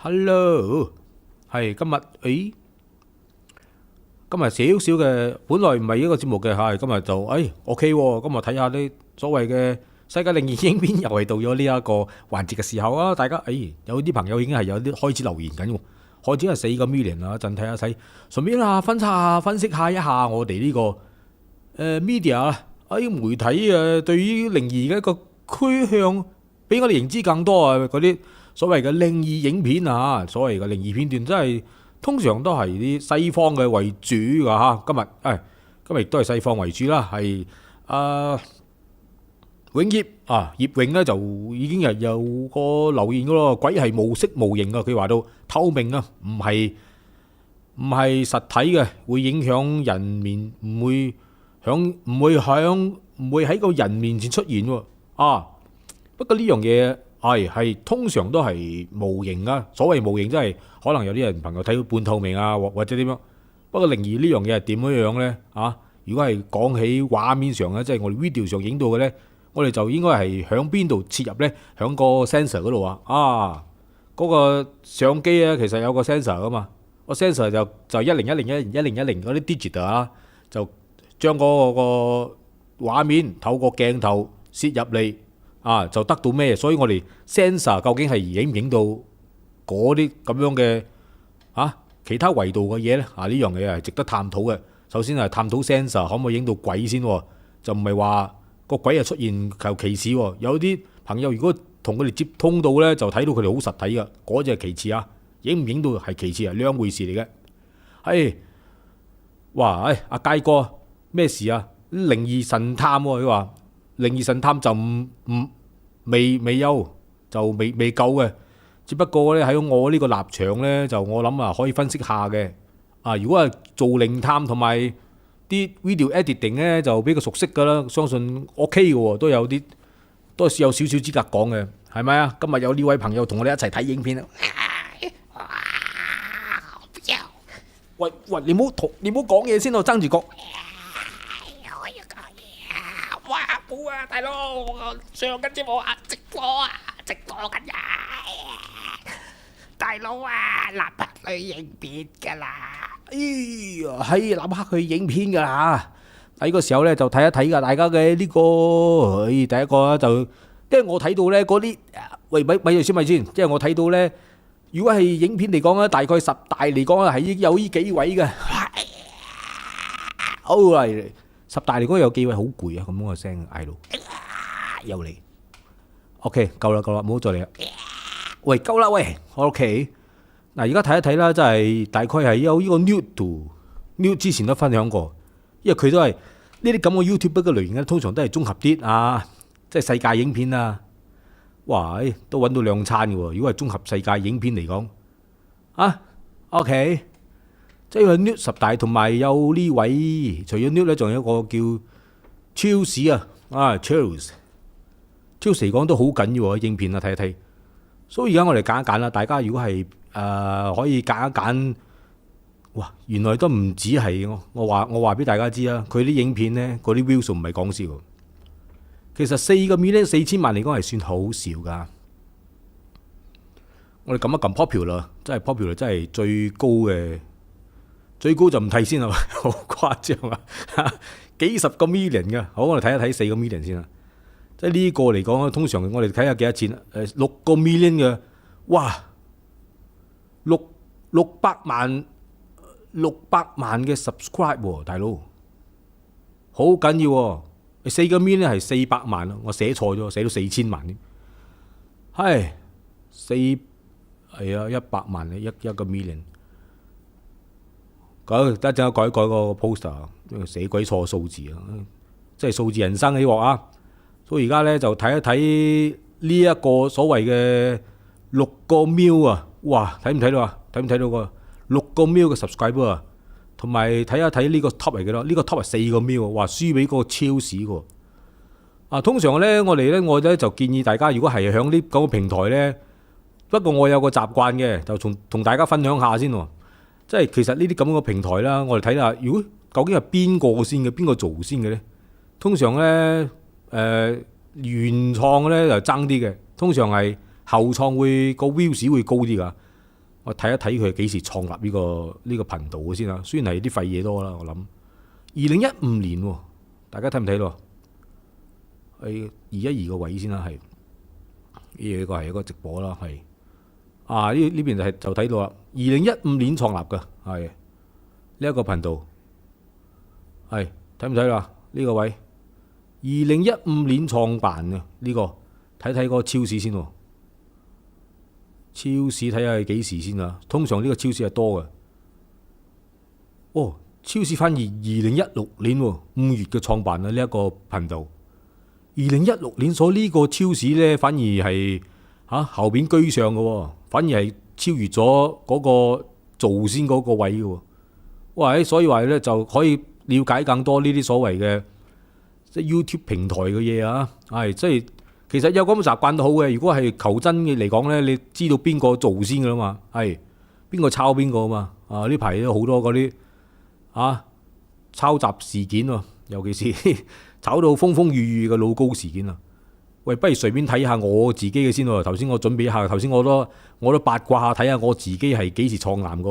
Hello，係今日今日少少嘅，本來唔係一個節目嘅，係今日就OK 喎，今日睇下啲所謂嘅世界靈異影片，又係到咗呢一個環節嘅時候啊！大家有啲朋友已經係有啲開始留言緊喎，開始係4個 million 啦，一陣睇下睇，順便分析下一下我哋呢個media 媒體對於靈異嘅一個趨向，俾我哋認知更多啊！嗰啲所謂嘅靈異影片啊，所謂嘅靈異片段，真係通常都係啲西方嘅為主㗎嚇。今日亦都係西方為主啦，係永業葉永咧就已經係有個留言㗎咯，鬼係無色無形㗎，佢話到透明啊，唔係實體嘅，會影響人面，唔會喺個人面前出現喎啊！不過呢樣嘢係通常都係無形啊，所謂無形即係可能有啲人朋友睇到半透明啊，或者點樣。不過靈異呢樣嘢係點樣呢？如果係講起畫面上咧，即係我哋 video 上影到嘅呢，我哋就應該係響邊度切入呢？響個 sensor 嗰度嗰個相機咧其實有個 sensor 噶嘛，個 sensor 就1010嗰啲 digit 就將嗰個畫面透過鏡頭攝入嚟。就得到咩？所以我哋 sensor 究竟係影唔影到嗰啲咁樣嘅其他維度嘅嘢呢？呢樣嘢係值得探討嘅。首先係探討 sensor 可唔可以影到鬼先，就唔係話個鬼出現求其次。有啲朋友如果同佢哋接通到呢，就睇到佢哋好實體嘅，嗰隻係其次影唔影到係其次兩回事嚟嘅。阿佳哥咩事啊？靈異神探佢話。靈異神探就未有就未夠嘅，只不過咧喺我呢個立場咧，就我諗可以分析下嘅。如果係做靈探同埋啲 video editing 咧，就比較熟悉噶啦，相信 OK 嘅喎，都有少少資格講嘅，係咪啊？今日有呢位朋友同我哋一齊睇影片啊！喂，你唔好講嘢先，我爭住講。好大佬，上緊節目直播緊大佬立刻去影片噶啦，係立刻去影片噶啦。喺個時候咧就睇一睇噶，大家嘅呢個，第一個就，因為我睇到咧嗰啲，咪先，即係我睇到咧，如果係影片嚟講咧，大概10大嚟講係有呢幾位嘅。好嚟。10大嚟講有幾位好攰啊！咁樣個聲嗌到，又嚟。OK， 夠啦，唔好再嚟啦。喂，夠啦，喂。OK， 嗱，而家睇一睇啦，真係大概係有呢個 Nude 之前都分享過，因為佢都係呢啲咁嘅 YouTube 嘅類型咧，通常都係綜合啲即係世界影片啊。哇，都揾到兩餐嘅喎。如果係綜合世界影片嚟講，OK。即係 Nude 10大，同埋有呢位，除咗 Nude 咧，仲有一個叫 Charles，Charles 嚟講都好緊要喎，影片睇一睇。所以而家我哋揀一揀啦，大家如果係可以揀一揀，哇，原來都唔止係我話俾大家知啊，佢啲影片咧，嗰啲 view 數唔係講笑。其實4個 million 4000萬嚟講係算好少噶。我哋撳一撳 popular， 真係 popular， 真係最高嘅。最高就唔睇先啦，好誇張幾十個 million 嘅。好，我哋睇一睇4個 million 先啦。即係呢個嚟講，通常我哋睇下幾多錢6個 million 嘅，哇，600萬嘅 subscribe 喎，大佬，好緊要喎。4個 million 係400萬，我寫錯咗，寫到4000萬添。100萬一個 million。得陣改個 poster， 寫鬼錯數字即係數字人生起鑊啊！所以而家咧就睇一睇呢一個所謂嘅6個 mil 啊，哇！睇唔睇到啊？睇唔睇到個6個 mil 嘅 subscriber 啊？同埋睇一睇呢個 top 係幾多？呢個 top 係4個 mil 啊！哇，輸俾嗰個超市喎！通常咧我咧就建議大家，如果係響呢咁嘅平台咧，不過我有個習慣嘅，就同大家分享下先喎。即係其實呢啲咁嘅平台啦，我哋睇下，如果究竟係邊個先嘅，邊個做先嘅咧？通常咧，原創咧就爭啲嘅，通常係後創會個 views 會高啲噶。我睇一睇佢係幾時創立呢個頻道嘅先啊。雖然係啲廢嘢多啦，我諗2015年喎，大家睇唔睇到？係移一移個位先啦，係呢個係一個直播啦，係呢邊就睇到啦。2015年創立嘅係呢一個頻道，係睇唔睇到啊？呢個位2015年創辦嘅呢個，睇睇嗰個超市先喎。超市睇下係幾時先啊？通常呢個超市係多嘅。哦，超市反而2016年5月嘅創辦啊，呢一個頻道。2016年所呢個超市呢，反而係後邊居上嘅，反而係超越咗嗰個做先嗰個位嘅。哇！所以話呢，就可以了解更多呢啲所謂嘅即係 YouTube 平台嘅嘢啊。係即係。其實有咁嘅習慣都好嘅。如果係求真嘅嚟講呢，你知道邊個做先噶啦嘛？係邊個抄邊個啊嘛？呢排都好多嗰啲抄襲事件喎，尤其是炒到風風雨雨嘅老高事件啊！喂，不如隨便睇下我自己嘅先喎。頭先我準備下，頭先我都八卦下睇下我自己係幾時創立個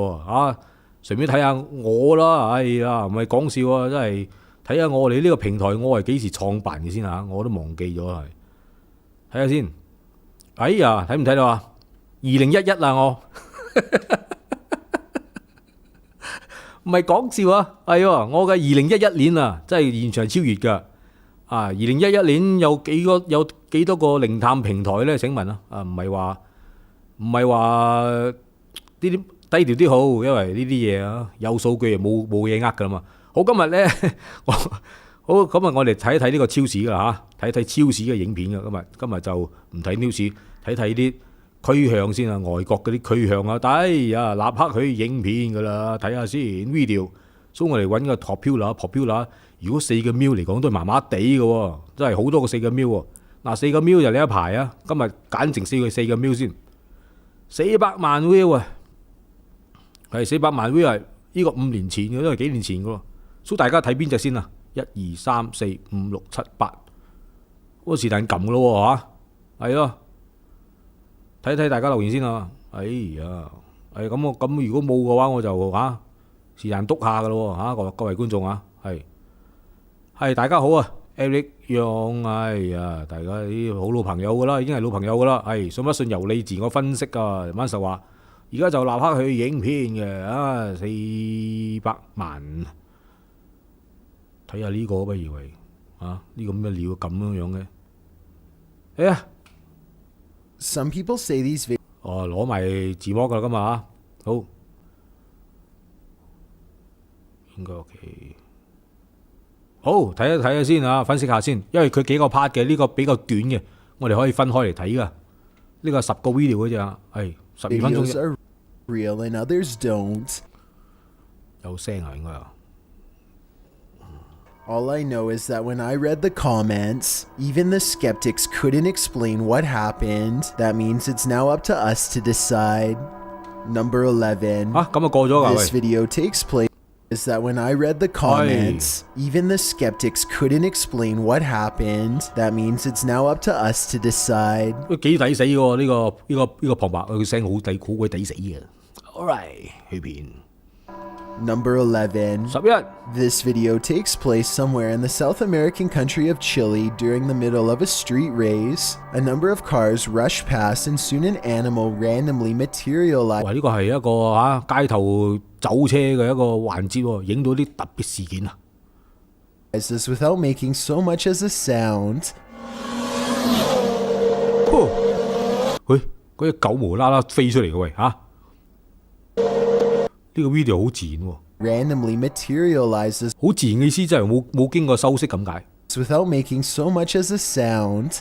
隨便睇下我啦。哎呀，唔係講笑啊，真係睇下我哋呢個平台我係幾時創辦嘅先我都忘記咗係。睇下先，哎呀，睇唔睇到啊？2011啦，我唔係講笑啊，係我嘅2011年啊，真係現場超越㗎。2011年有幾多個靈探平台咧？請問唔係話呢啲低調啲好，因為呢啲嘢有數據冇嘢呃㗎嘛。好，今日咧好，咁我哋睇一睇呢個超市㗎啦，睇一睇超市嘅影片㗎。今日就唔睇 news， 睇啲趨向先啊，外國嗰啲趨向立刻去影片㗎啦，睇下先 video。所以我哋揾個 popular， 如果4個 mil 嚟講都係麻麻地嘅，真係好多個4個 mil喎。4個 mil 就呢一排啊，今日揀剩4個 mil先，400萬 view 啊，係400萬 view 係呢個5年前嘅，都係幾年前嘅喎。所以大家睇邊隻先啊？1、2、3、4、5、6、7、8，嗰是但撳咯嚇，係咯，睇睇大家留言先啊。哎呀，係咁如果冇嘅話，我就是但篤下嘅咯嚇，各位觀眾係大家好啊 ，Eric 楊，哎呀，大家啲好老朋友嘅啦，已經係老朋友嘅啦，係信不信由你自我分析啊。晚實話，而家就立刻去影片嘅400萬。睇下呢個不如為呢個咩料咁樣嘅？哎呀 Some people say these videos 攞埋字幕噶啦，今日好應該 OK。好，睇一睇先分析下先，因為佢幾個 part 嘅，呢個比較短嘅，我哋可以分開嚟睇噶。呢個10個 video 嗰隻係12分鐘啫。 are real and others don't. 有聲應該All I know is that when I read the comments, even the skeptics couldn't explain what happened. That means it's now up to us to decide. Number 11. 咁過咗㗎。 This video takes place is that when I read the comments, even the skeptics couldn't explain what happened. That means it's now up to us to decide. 都幾抵死喎，呢個旁白佢聲好鬼抵死嘅。Alright， 去片。Number 11. 11. This video takes place somewhere in the South American country of Chile during the middle of a street race. A number of cars rush past and soon an animal randomly materializes. 哇！呢個係一個街頭走車嘅一個環節喎，影到啲特別事件啊。Without making so much as a sound. 喂，嗰隻狗無啦啦飛出嚟嘅喂呢個 video 好自然喎。Randomly materializes. 好自然嘅意思，即係冇經過修飾咁解。Without making so much as a sound.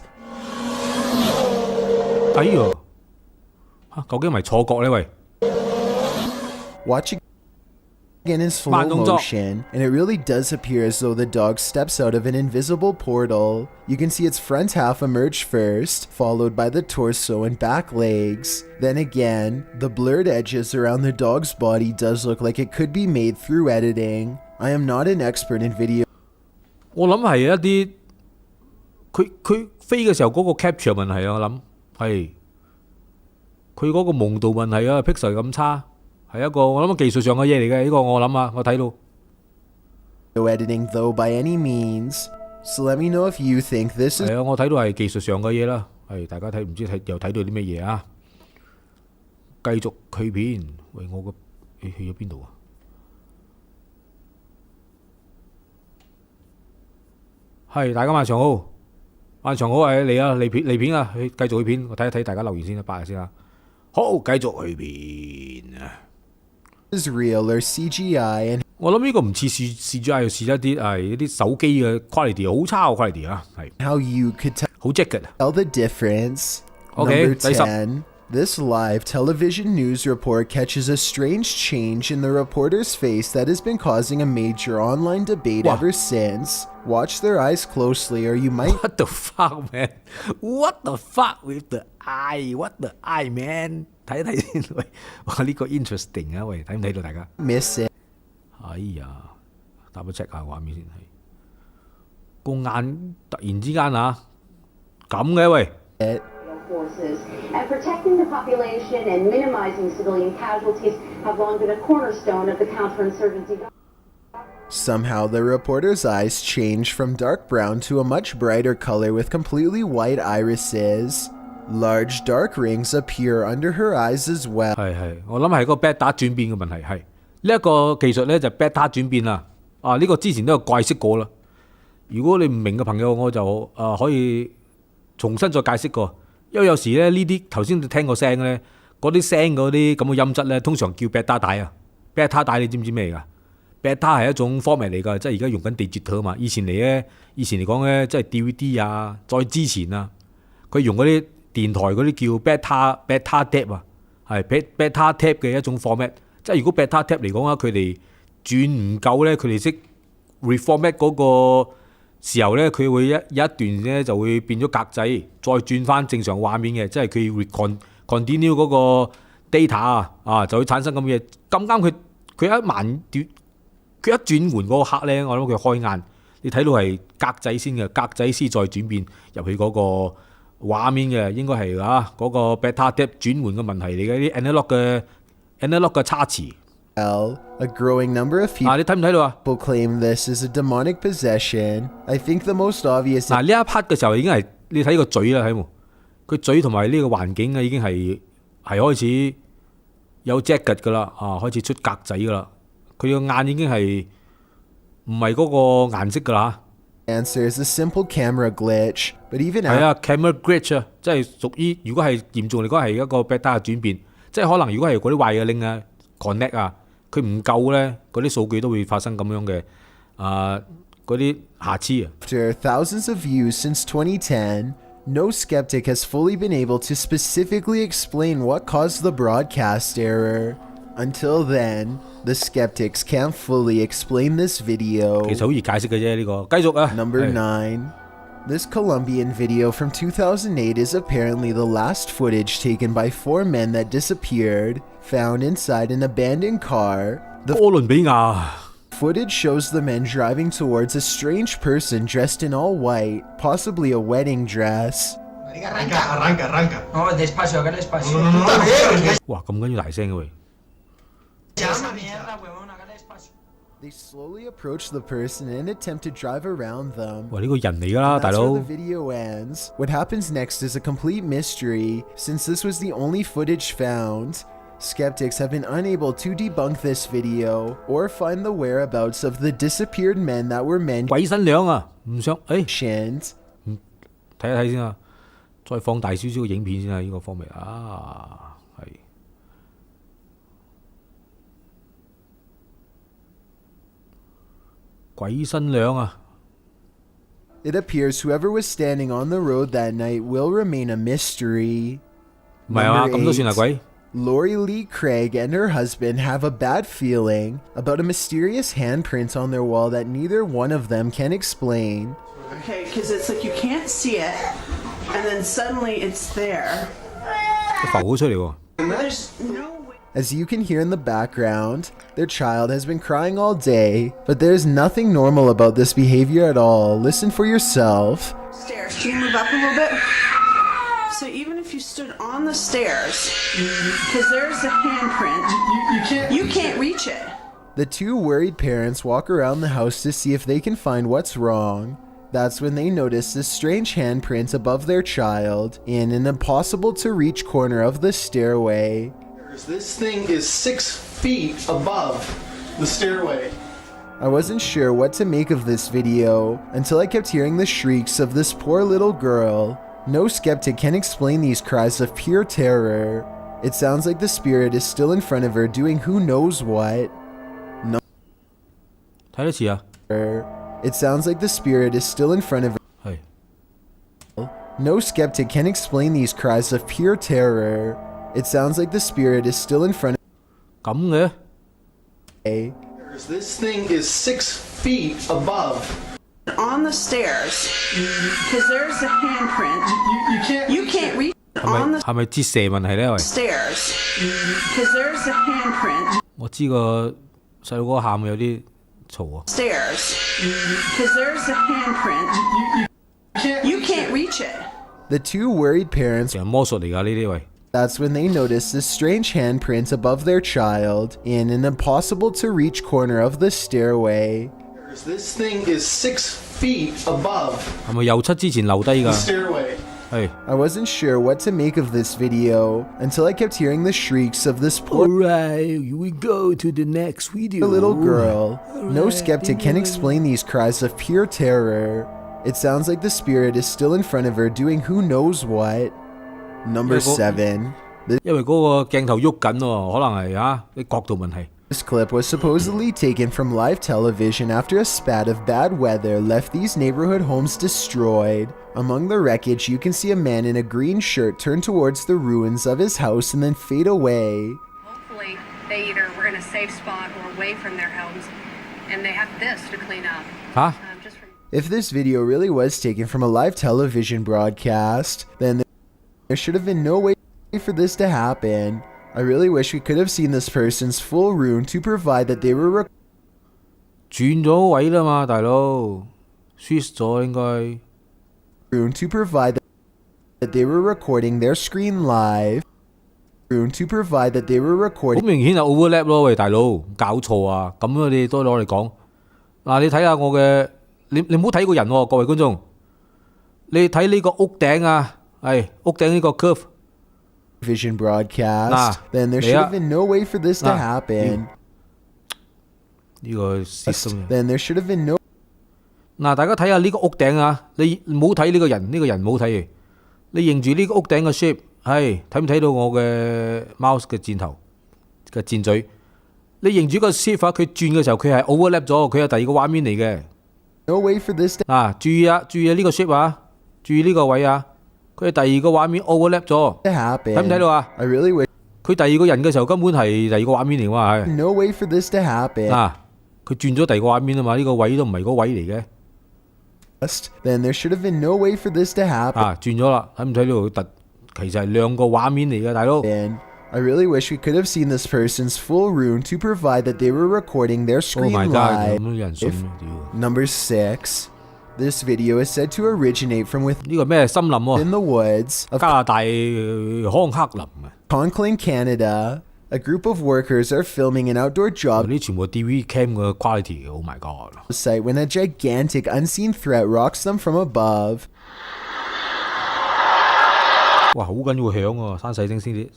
哎呀，究竟係咪錯覺呢？喂 Watch again in slow motion, and it really does appear as though the dog steps out of an invisible portal. You can see its front half emerge first, followed by the torso and back legs. Then again, the blurred edges around the dog's body does look like it could be made through editing. I am not an expert in video. 我諗係一啲佢飛嘅時候嗰個 capture 問題啊，我諗係佢嗰個蒙導問題啊 ，pixel 咁差，係一個我諗技術上嘅嘢嚟嘅。呢個我諗啊，我睇到。No editing though by any means. So let me know if you think this is 係啊，我睇到係技術上嘅嘢啦。係大家睇唔知又睇到啲咩嘢啊？繼續去片，喂，我個去咗邊度啊？係大家晚上好，晚上好係嚟啊嚟片啊，繼續去片，我睇一睇大家留言先啦，8日先啦。好，繼續去片啊。real or CGI and 我諗呢個唔似 CGI， 似一啲一啲手機嘅 quality 好差嘅 quality 啊，係 how you could 好 jagged。tell the difference. Okay, Number 第十。 10. This live television news report catches a strange change in the reporter's face that has been causing a major online debate Wow. ever since. Watch their eyes closely or you might What the fuck man? What the fuck with the eye? What the eye man? 睇一睇先，喂，哇呢個 interesting 啊，喂，睇唔睇到大家？ miss it. 哎呀，打個 check 下畫面先，係個眼突然之間啊咁嘅喂。Forces and protecting the population and minimizing civilian casualties have long been a cornerstone of the counterinsurgency. Somehow the reporter's eyes change from dark brown to a much brighter color with completely white irises. Large dark rings appear under her eyes as well. 係，我諗係個 beta 轉變嘅問題，係呢一個技術咧就 beta 轉變啊！呢個之前都有解釋過啦。如果你唔明嘅朋友，我就可以重新再解釋過。因為有時咧呢啲頭先聽個聲咧，嗰啲聲嗰啲咁嘅音質咧，通常叫 beta 帶啊。beta 帶你知唔知咩嚟㗎 ？beta 係一種 format 嚟㗎，即係而家用緊 digital 啊嘛。以前嚟講咧，即係 DVD 啊，再之前啊，佢用嗰啲電台嗰啲叫 beta tape 啊，係 beta tape 嘅一種 format。即係如果 beta tape 嚟講啊，佢哋轉唔夠咧，佢哋識 reformat 嗰個時候咧，佢會有一段咧就會變咗格仔，再轉翻正常畫面嘅，即係佢 continue 嗰個 data 啊，就會產生咁嘅嘢。咁啱佢佢一轉換嗰個刻咧，我諗佢開眼，你睇到係格仔先嘅，格仔先再轉變入去嗰個畫面嘅，應該係嗰個 beta tape 轉換嘅問題嚟嘅，啲 analog 嘅差池。A growing number of 你睇唔睇到啊？ people claim this is a demonic possession. I think the most obvious 呢一 part 嘅時候已經係你睇個嘴啦，睇冇？佢嘴同埋呢個環境啊，已經係開始有 jagged 噶啦，開始出格仔噶啦。佢個眼已經係唔係嗰個顏色噶啦。answer is a simple camera glitch, but even 係啊 ，camera glitch 啊，即係屬於如果係嚴重嚟講係一個 beta 嘅轉變，即係可能如果係嗰啲壞嘅 link 啊 connect 啊。佢唔夠咧，嗰啲數據都會發生咁樣嘅嗰啲瑕疵啊。After thousands of views since 2010, no skeptic has fully been able to specifically explain what caused the broadcast error. Until then, the skeptics can't fully explain this video. 其實好易解釋嘅啫，呢個繼續啊。Number 9. This Colombian video from 2008 is apparently the last footage taken by 4 men that disappeared, found inside an abandoned car. The 哥倫比亞 footage shows the men driving towards a strange person dressed in all white, possibly a wedding dress. Arranca. No, despacio, acá despacio. No. 哇，咁緊要大聲嘅喂！ They slowly approach the person and attempt to drive around them. 喂，呢個人嚟㗎啦，大 That's 佬。 where the video ends. What happens next is a complete mystery, since this was the only footage found. Skeptics have been unable to debunk this video or find the whereabouts of the disappeared men that were 鬼新娘啊，唔想mentioned. 睇一睇先啊，再放大少少嘅影片先啊，呢個方面啊，係鬼新娘啊！ It appears whoever was standing on the road that night will remain a mystery. 唔係啊，咁都算係鬼。 Lori Lee Craig and her husband have a bad feeling about a mysterious handprint on their wall that neither one of them can explain. Okay, because it's like you can't see it, and then suddenly it's there. 浮咗出嚟喎。 There's no way. As you can hear in the background, their child has been crying all day, but there's nothing normal about this behavior at all. Listen for yourself. Stairs. Can you move up a little bit? So even if you stood on the stairs, because there's the handprint, you can't reach it. The two worried parents walk around the house to see if they can find what's wrong. That's when they notice this strange handprint above their child in an impossible to reach corner of the stairway. This thing is 6 feet above the stairway. I wasn't sure what to make of this video until I kept hearing the shrieks of this poor little girl. No skeptic can explain these cries of pure terror. It sounds like the spirit is still in front of her doing who knows what. It sounds like the spirit is still in front of her. No skeptic can explain these cries of pure terror. It sounds like the spirit is still in front of咁嘅 This thing is 6 feet above. On the stairs, because there's the handprint, you can't reach on the 係咪折射問題咧？喂， stairs, because there's the handprint. 我知個細路哥喊有啲嘈啊。 Stairs, because there's the handprint, you can't reach it. The two worried parents. 成魔術嚟㗎呢啲喂。 That's when they notice this strange handprint above their child in an impossible to reach corner of the stairway. This thing is 6 feet above 係咪油漆之前留低 the 㗎？ stairway. 係。 I wasn't sure what to make of this video until I kept hearing the shrieks of this poor Alright, we go to the next video. little girl. No skeptic can explain these cries of pure terror. It sounds like the spirit is still in front of her doing who knows what. Number 7. 因為嗰個鏡頭喐緊喎，可能係啲角度問題。 This clip was supposedly taken from live television after a spat of bad weather left these neighborhood homes destroyed. Among the wreckage, you can see a man in a green shirt turn towards the ruins of his house and then fade away. Hopefully, they either were in a safe spot or away from their homes, and they have this to clean up. 嚇？ Just from If this video really was taken from a live television broadcast, then there should have been no way for this to happen. I really wish we could have seen this person's full room to provide that they were 轉咗位啦嘛，大佬，switch 咗應該。 room to provide that they were recording their screen live. Room to provide that they were 好 recording 明顯係 overlap 咯，喂大佬，搞錯啊！咁我哋都攞嚟講。嗱，你睇下我嘅，你唔好睇個人喎，各位觀眾，你睇呢個屋頂啊，係屋頂呢個 curve。 vision broadcast. Nah, then there should have been no way for this to Nah, happen. 呢個 system。 Then there should have been no 嗱，大家睇下呢個屋頂啊，你唔好睇呢個人，呢個人唔好睇嘅，你認住呢個屋頂嘅 shape， 係睇唔睇到我嘅 mouse 嘅箭頭嘅箭嘴？你認住個 shape 啊，佢轉嘅時候佢係 overlap 咗，佢係第二個畫面嚟嘅。 no way for this to 注意啊，注意啊呢個 shape 啊，注意呢個位啊，佢係第二個畫面 overlap 咗， happen. 睇唔睇到啊？ I really wish 佢第二個人嘅時候根本係第二個畫面嚟㗎嘛，係 no way for this to happen. 佢轉咗第二個畫面啊嘛，呢個位都唔係嗰位嚟嘅。 Then there should have been no way for this to happen. 轉咗啦，睇唔睇到突？其實係兩個畫面嚟嘅，大佬。 I really wish we could have seen this person's full room to provide that they were recording their Oh screen my god， live. 咁有人信咩？屌！ Number 6. This video is said to originate from 呢個咩森林喎？ within the woods of 加拿大康克林啊！ Conclaim, Canada. A group of workers are filming an outdoor job 呢全部 DV cam 嘅 quality，Oh my god！ site when a gigantic unseen threat rocks them from above. 哇，好緊要響喎，閂細聲先啲。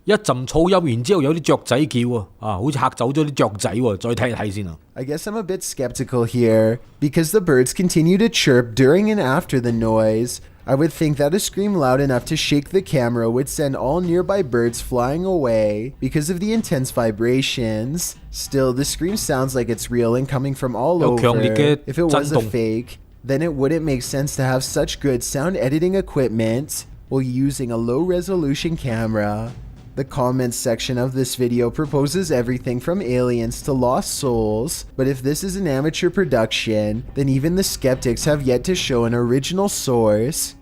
一陣噪音，然之後有啲雀仔叫啊，好似嚇走咗啲雀仔喎，再睇一睇先啊。 I guess I'm a bit skeptical here, because the birds continue to chirp during and after the noise. I would think that a scream loud enough to shake the camera would send all nearby birds flying away because of the intense vibrations. Still, the scream sounds like it's real and coming from all有 over. 強烈嘅 If it was a 震動。 fake, then it wouldn't make sense to have such good sound editing equipment while using a low-resolution camera. The comments section of this video proposes everything from aliens to lost souls, but if this is an amateur production, then even the skeptics have yet to show an original source.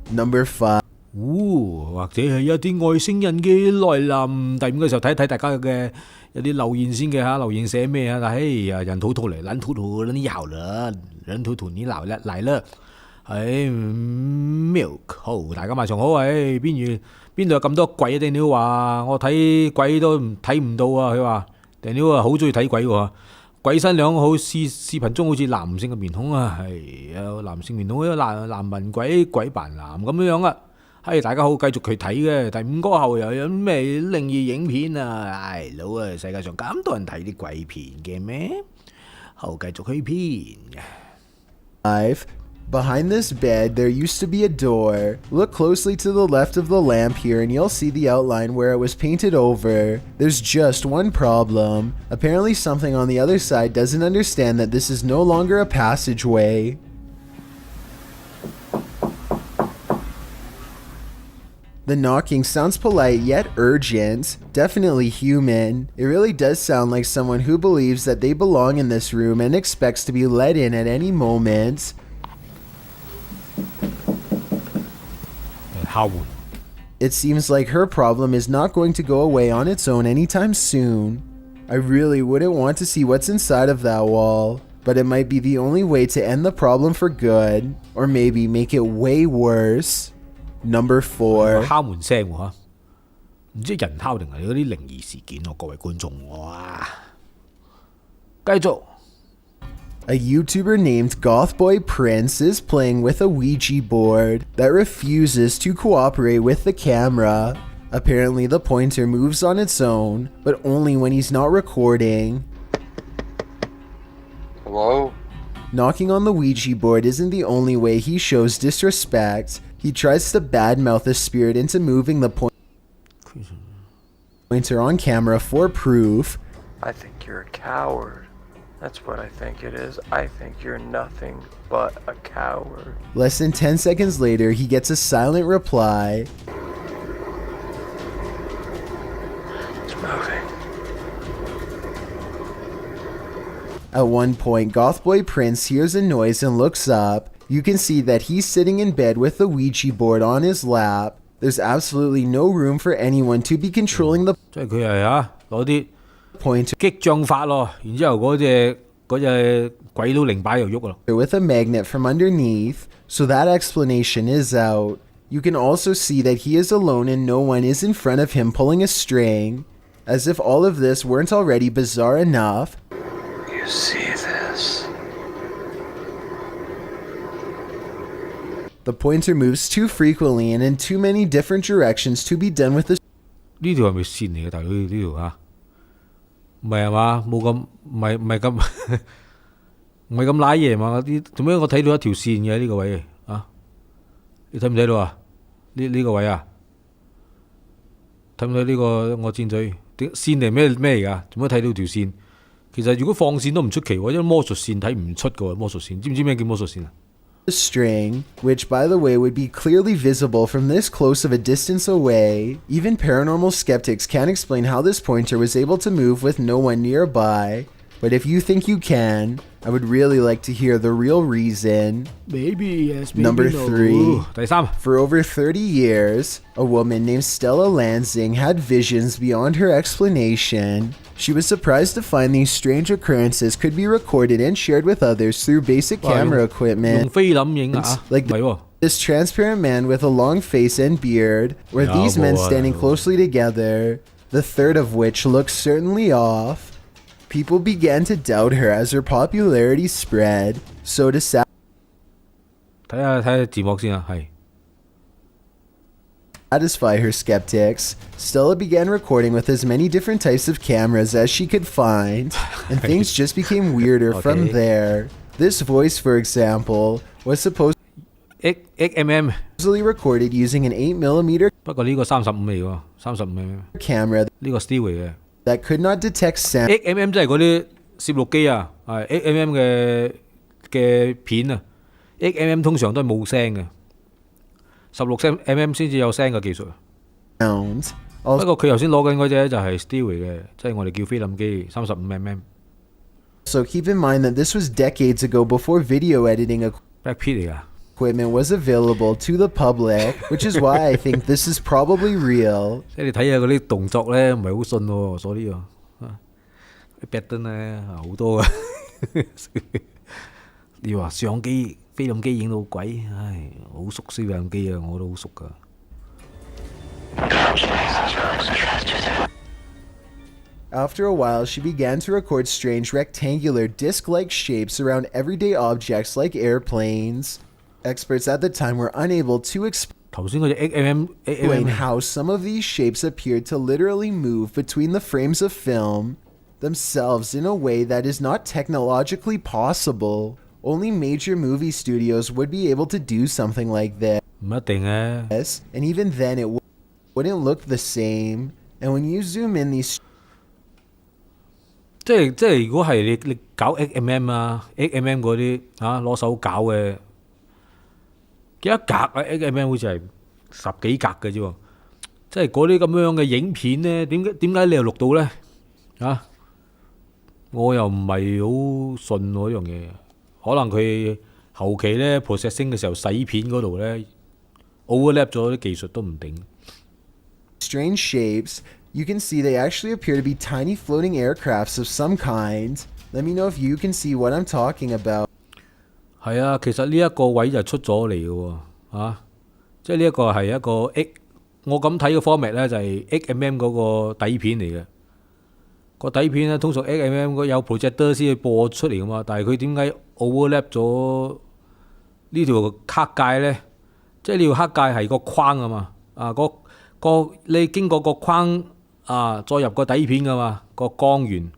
Number 5. 或者係一啲外星人嘅來臨。第5個時候睇一睇大家嘅有啲留言先嘅嚇，留言寫咩啊？但係呀，人土土嚟，人土土你咬啦，人土土你鬧啦嚟啦。milk 好，大家晚上好。邊度有咁多鬼啊？定料話我睇鬼都睇唔到啊！佢話定料啊，好中意睇鬼喎。鬼新娘好視頻中好似男性嘅面孔啊，係有男性面孔，男文鬼鬼扮男咁樣啊。係大家好，繼續去睇嘅第5個後又有咩靈異影片啊？唉佬啊，世界上咁多人睇啲鬼片嘅咩？好，繼續去片。Behind this bed, there used to be a door. Look closely to the left of the lamp here and you'll see the outline where it was painted over. There's just one problem. Apparently something on the other side doesn't understand that this is no longer a passageway. The knocking sounds polite yet urgent, definitely human. It really does sound like someone who believes that they belong in this room and expects to be let in at any moment. It seems like her problem is not going to go away on its own anytime soon. I really wouldn't want to see what's inside of that wall, but it might be the only way to end the problem for good, or maybe make it way worse. Number 4. 敲門聲喎，唔知人敲定係嗰啲靈異事件喎，各位觀眾，哇！繼續。A YouTuber named Gothboy Prince is playing with a Ouija board that refuses to cooperate with the camera. Apparently the pointer moves on its own, but only when he's not recording. Hello? Knocking on the Ouija board isn't the only way he shows disrespect. He tries to badmouth the spirit into moving the pointer on camera for proof. I think you're a coward. That's what I think it is. I think you're nothing but a coward. Less than 10 seconds later, he gets a silent reply. It's moving. At one point, Gothboy Prince hears a noise and looks up. You can see that he's sitting in bed with the Ouija board on his lap. There's absolutely no room for anyone to be controlling the 即係佢係攞啲 pointer 激將法咯，然之後嗰隻鬼佬靈擺又喐咯。 with a magnet from underneath, so that explanation is out. You can also see that he is alone and no one is in front of him pulling a string. As if all of this weren't already bizarre enough. You see this? The pointer moves too frequently and in too many different directions to be done with the 呢條係咪線嚟嘅？大佬呢條嚇，唔係嘛？冇咁唔係咁唔係咁賴嘢嘛？啲做咩我睇到一條線嘅呢個位啊？你睇唔睇到啊？呢個位啊？睇唔睇呢個我箭嘴？線嚟咩嚟㗎？做咩睇到條線？其實如果放線都唔出奇喎，因為魔術線睇唔出嘅喎，魔術線知唔知咩叫魔術線啊？ string, which by the way would be clearly visible from this close of a distance away. Even paranormal skeptics can't explain how this pointer was able to move with no one nearby. But if you think you can, I would really like to hear the real reason. Maybe yes, maybe Number no. 3. For over 30 years, a woman named Stella Lansing had visions beyond her explanation. She was surprised to find these strange occurrences could be recorded and shared with others through basic camera equipment. Like this transparent man with a long face and beard, or these men standing closely together, the third of which looks certainly off. People began to doubt her as her popularity spread, so to satisfy her skeptics, Stella began recording with as many different types of cameras as she could find, and things just became weirder from there. This voice, for example, was supposedly recorded using an 8mm camera that could not detect sound. 8mm 即係嗰啲攝錄機啊，係 8mm 嘅片啊 ，8mm 通常都係冇聲嘅，16mm 先至有聲嘅技術。不過佢頭先攞緊嗰隻就係 Steely 嘅，即係我哋叫菲林機35mm。So keep in mind that this was decades ago before video editing equipment was available to the public, which is why I think this is probably real. 即係你睇下嗰啲動作咧，唔係好信喎，所以啊。pattern 咧好多嘅。你話相機、菲林機影到鬼，唉，好熟菲林機啊，我都好熟噶。After a while, she began to record strange rectangular disc-like shapes around everyday objects like airplanes. Experts at the time were unable to explain how some of these shapes appeared to literally move between the frames of film themselves in a way that is not technologically possible. Only major movie studios would be able to do something like this. 唔一定嘅。And even then, it wouldn't look the same. And when you zoom in these 即係如果係你搞 XMM 啊 XMM 嗰啲攞手搞嘅幾多格啊 XMM 好似係10幾格嘅啫喎，即係嗰啲咁樣嘅影片咧，點解你又錄到咧？我又唔係好信喎呢樣嘢，可能佢後期咧 processing 嘅時候洗片嗰度咧 overlap 咗啲技術都唔定。strange shapes. You can see they actually appear to be tiny floating aircrafts of some kind. Let me know if you can see what I'm talking about. 係啊，其實呢一個位就出咗嚟嘅喎，即係呢一個係一個 我咁睇嘅 format 咧就係 XMM 嗰個底片嚟嘅。個底片咧通常 XMM 有 projector 先去播出嚟噶嘛，但係佢點解 overlap 咗呢條黑界咧？即係呢條黑界係個框啊嘛，你經過個框。再入個底片噶嘛，個光源，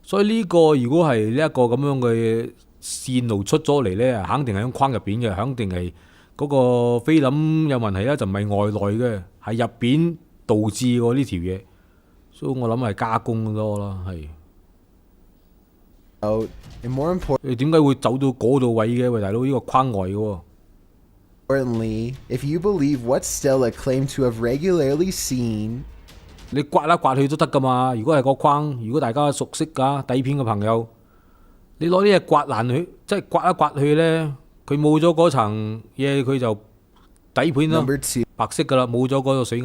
所以呢個如果係呢一個咁樣嘅線路出咗嚟咧，肯定係喺框入邊嘅，肯定係嗰個菲林有問題啦，就唔係外來嘅，係入邊導致喎呢條嘢，所以我諗係加工多啦，係。你點解會走到嗰度位嘅？喂，大佬呢個框外嘅喎。Importantly, if you believe what Stella claimed to have regularly seen. 你刮啦刮去都得噶嘛，如果係個框，如果大家熟悉㗎底片嘅朋友，你攞啲嘢刮爛佢，即係刮一刮去咧，佢冇咗嗰層嘢，佢就底片咯，白色㗎啦，冇咗嗰個水銀。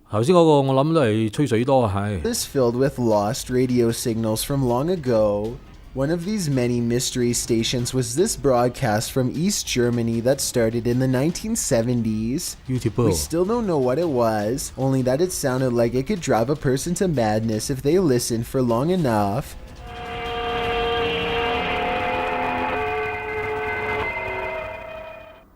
頭先嗰個我諗都係吹水多，係。This filled with lost radio signals from long ago. One of these many mystery stations was this broadcast from East Germany that started in the 1970s. We still don't know what it was, only that it sounded like it could drive a person to madness if they listened for long enough.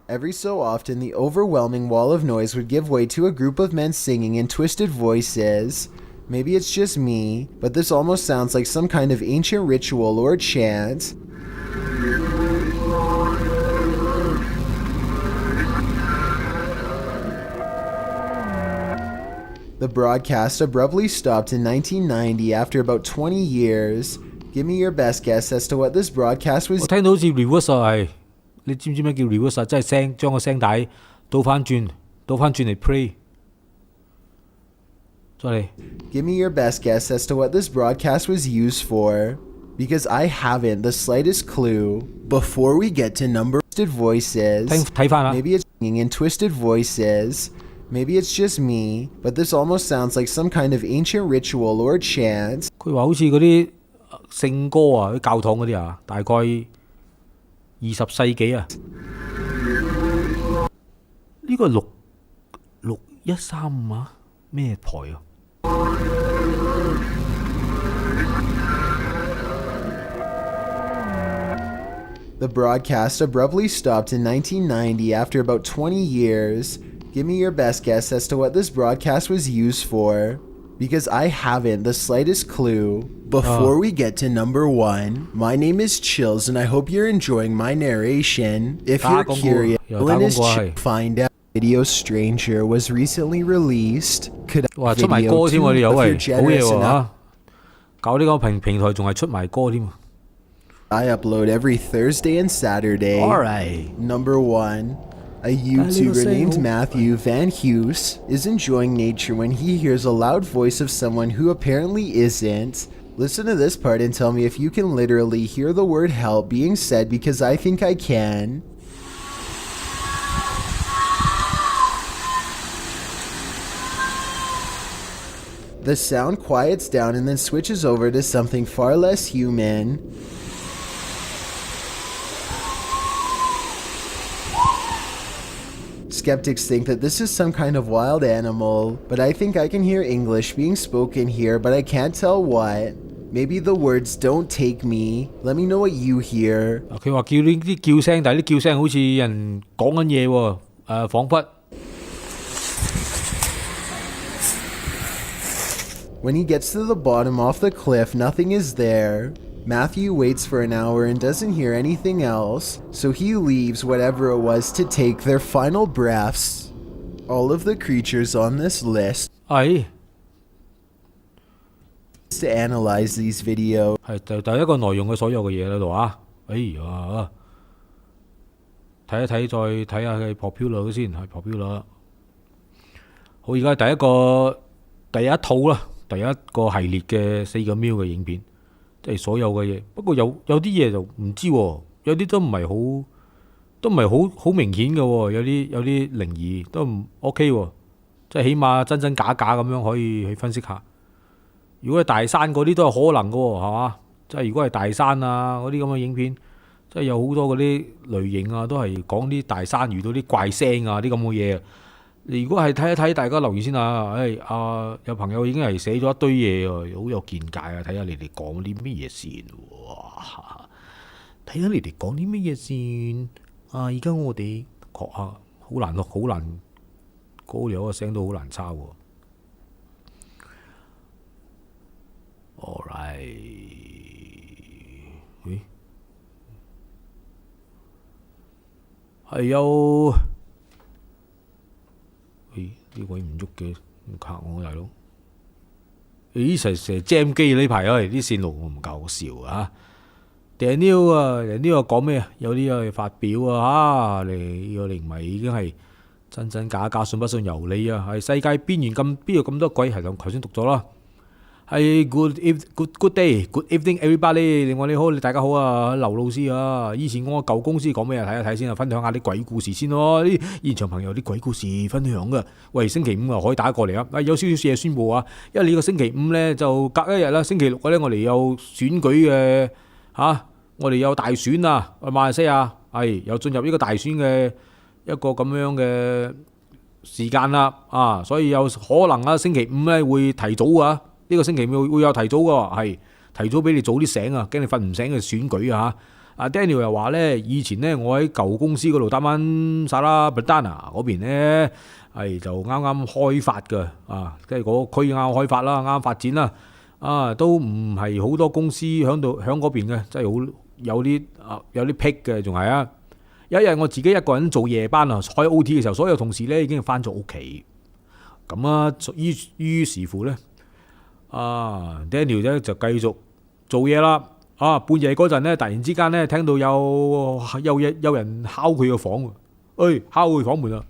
Every so often, the overwhelming wall of noise would give way to a group of men singing in twisted voices. Maybe it's just me, but this almost sounds like some kind of ancient ritual or chant. The broadcast abruptly stopped in 1990 after about 20 years. Give me your best guess as to what this broadcast was. 我聽到好似 reverse 係，你知唔知咩叫 reverse 啊？即係聲將個聲帶倒翻轉嚟 play。Give me your best guess as to what this broadcast was used for, because I haven't the slightest clue. Before we get to number twisted voices, maybe it's singing in twisted voices, maybe it's just me, but this almost sounds like some kind of ancient ritual or chant. 佢話好似嗰啲聖歌啊，啲教堂嗰啲啊，大概20世紀啊。呢個6135啊，咩台啊？ The broadcast abruptly stopped in 1990 after about 20 years. Give me your best guess as to what this broadcast was used for, because I haven't the slightest clue. Before we get to number 1, my name is Chills and I hope you're enjoying my narration. If you're curious, find out. Video Stranger was recently released. Could I 出埋歌添喎，你有喂，好嘢喎嚇！搞呢個平台仲係出埋歌添。I upload every Thursday and Saturday. Alright. Number 1. A YouTuber named Matthew Van Hughes is enjoying nature when he hears a loud voice of someone who apparently isn't. Listen to this part and tell me if you can literally hear the word help being said, because I think I can. The sound quiets down and then switches over to something far less human. Skeptics think that this is some kind of wild animal, but I think I can hear English being spoken here, but I can't tell what. Maybe the words don't take me. Let me know what you hear. 佢話叫呢啲叫聲，但係啲叫聲好似人講緊嘢喎，彷彿。When he gets to the bottom off the cliff, nothing is there. Matthew waits for an hour and doesn't hear anything else, so he leaves whatever it was to take their final breaths. All of the creatures on this list to analyze these videos. 係就第一個內容嘅所有嘅嘢喺度啊！哎呀，睇一睇再睇下佢 popular 先，係 popular。好，而家第一套啦，第一個系列嘅4個喵嘅影片，即係所有嘅嘢。不過有啲嘢就唔知喎，有啲都唔係好明顯嘅喎，有啲靈異都唔 OK 喎，即係起碼真真假假咁樣可以去分析下。如果係大山嗰啲都係可能嘅喎，係嘛？即係如果係大山啊嗰啲咁嘅影片，即係有好多嗰啲類型啊，都係講啲大山遇到啲怪聲啊啲咁嘅嘢。如果係睇一睇，大家留意先啊！有朋友已經係寫咗一堆嘢喎，好有見解啊！睇下你哋講啲咩嘢先，哇！睇下你哋講啲咩嘢先啊！而家我哋學下，好難高有個聲都好難抄喎。Alright， 係有。呢位唔喐嘅，唔卡我大佬。成 jam 機呢排啲線路我唔夠笑啊！Daniel 講咩啊？有啲發表啊！你個靈迷已經係真真假假，信不信由你啊！係世界邊緣邊有咁多鬼？係頭先讀咗啦。係 good day good evening everybody， 另外你好，大家好啊，劉老師啊，以前我舊公司講咩啊？睇一睇先啊，分享下啲鬼故事先咯，啲現場朋友啲鬼故事分享噶。喂，星期五啊可以打過嚟啊！有少少嘢宣佈啊，因為呢個星期五咧就隔一日啦，星期六咧我哋有選舉嘅我哋有大選啊，馬來西亞係有進入呢個大選嘅一個咁樣嘅時間啦所以有可能啊星期五咧會提早啊。呢個星期會有提早㗎，係提早俾你早啲醒啊，驚你瞓唔醒嘅選舉啊！阿 Daniel 又話咧，以前咧我喺舊公司嗰度打翻薩拉布丹拿嗰邊咧，係就啱啱開發嘅即係嗰區啱啱開發啦，啱啱發展啦，都唔係好多公司響嗰邊嘅，即係好有啲僻嘅，仲係啊！有一日我自己一個人做夜班啊，開 OT 嘅時候，所有同事咧已經翻咗屋企，咁啊於是乎咧。Daniel 咧就繼續做嘢啦。半夜嗰陣咧，突然之間咧聽到有人敲佢個房，敲佢房門啊！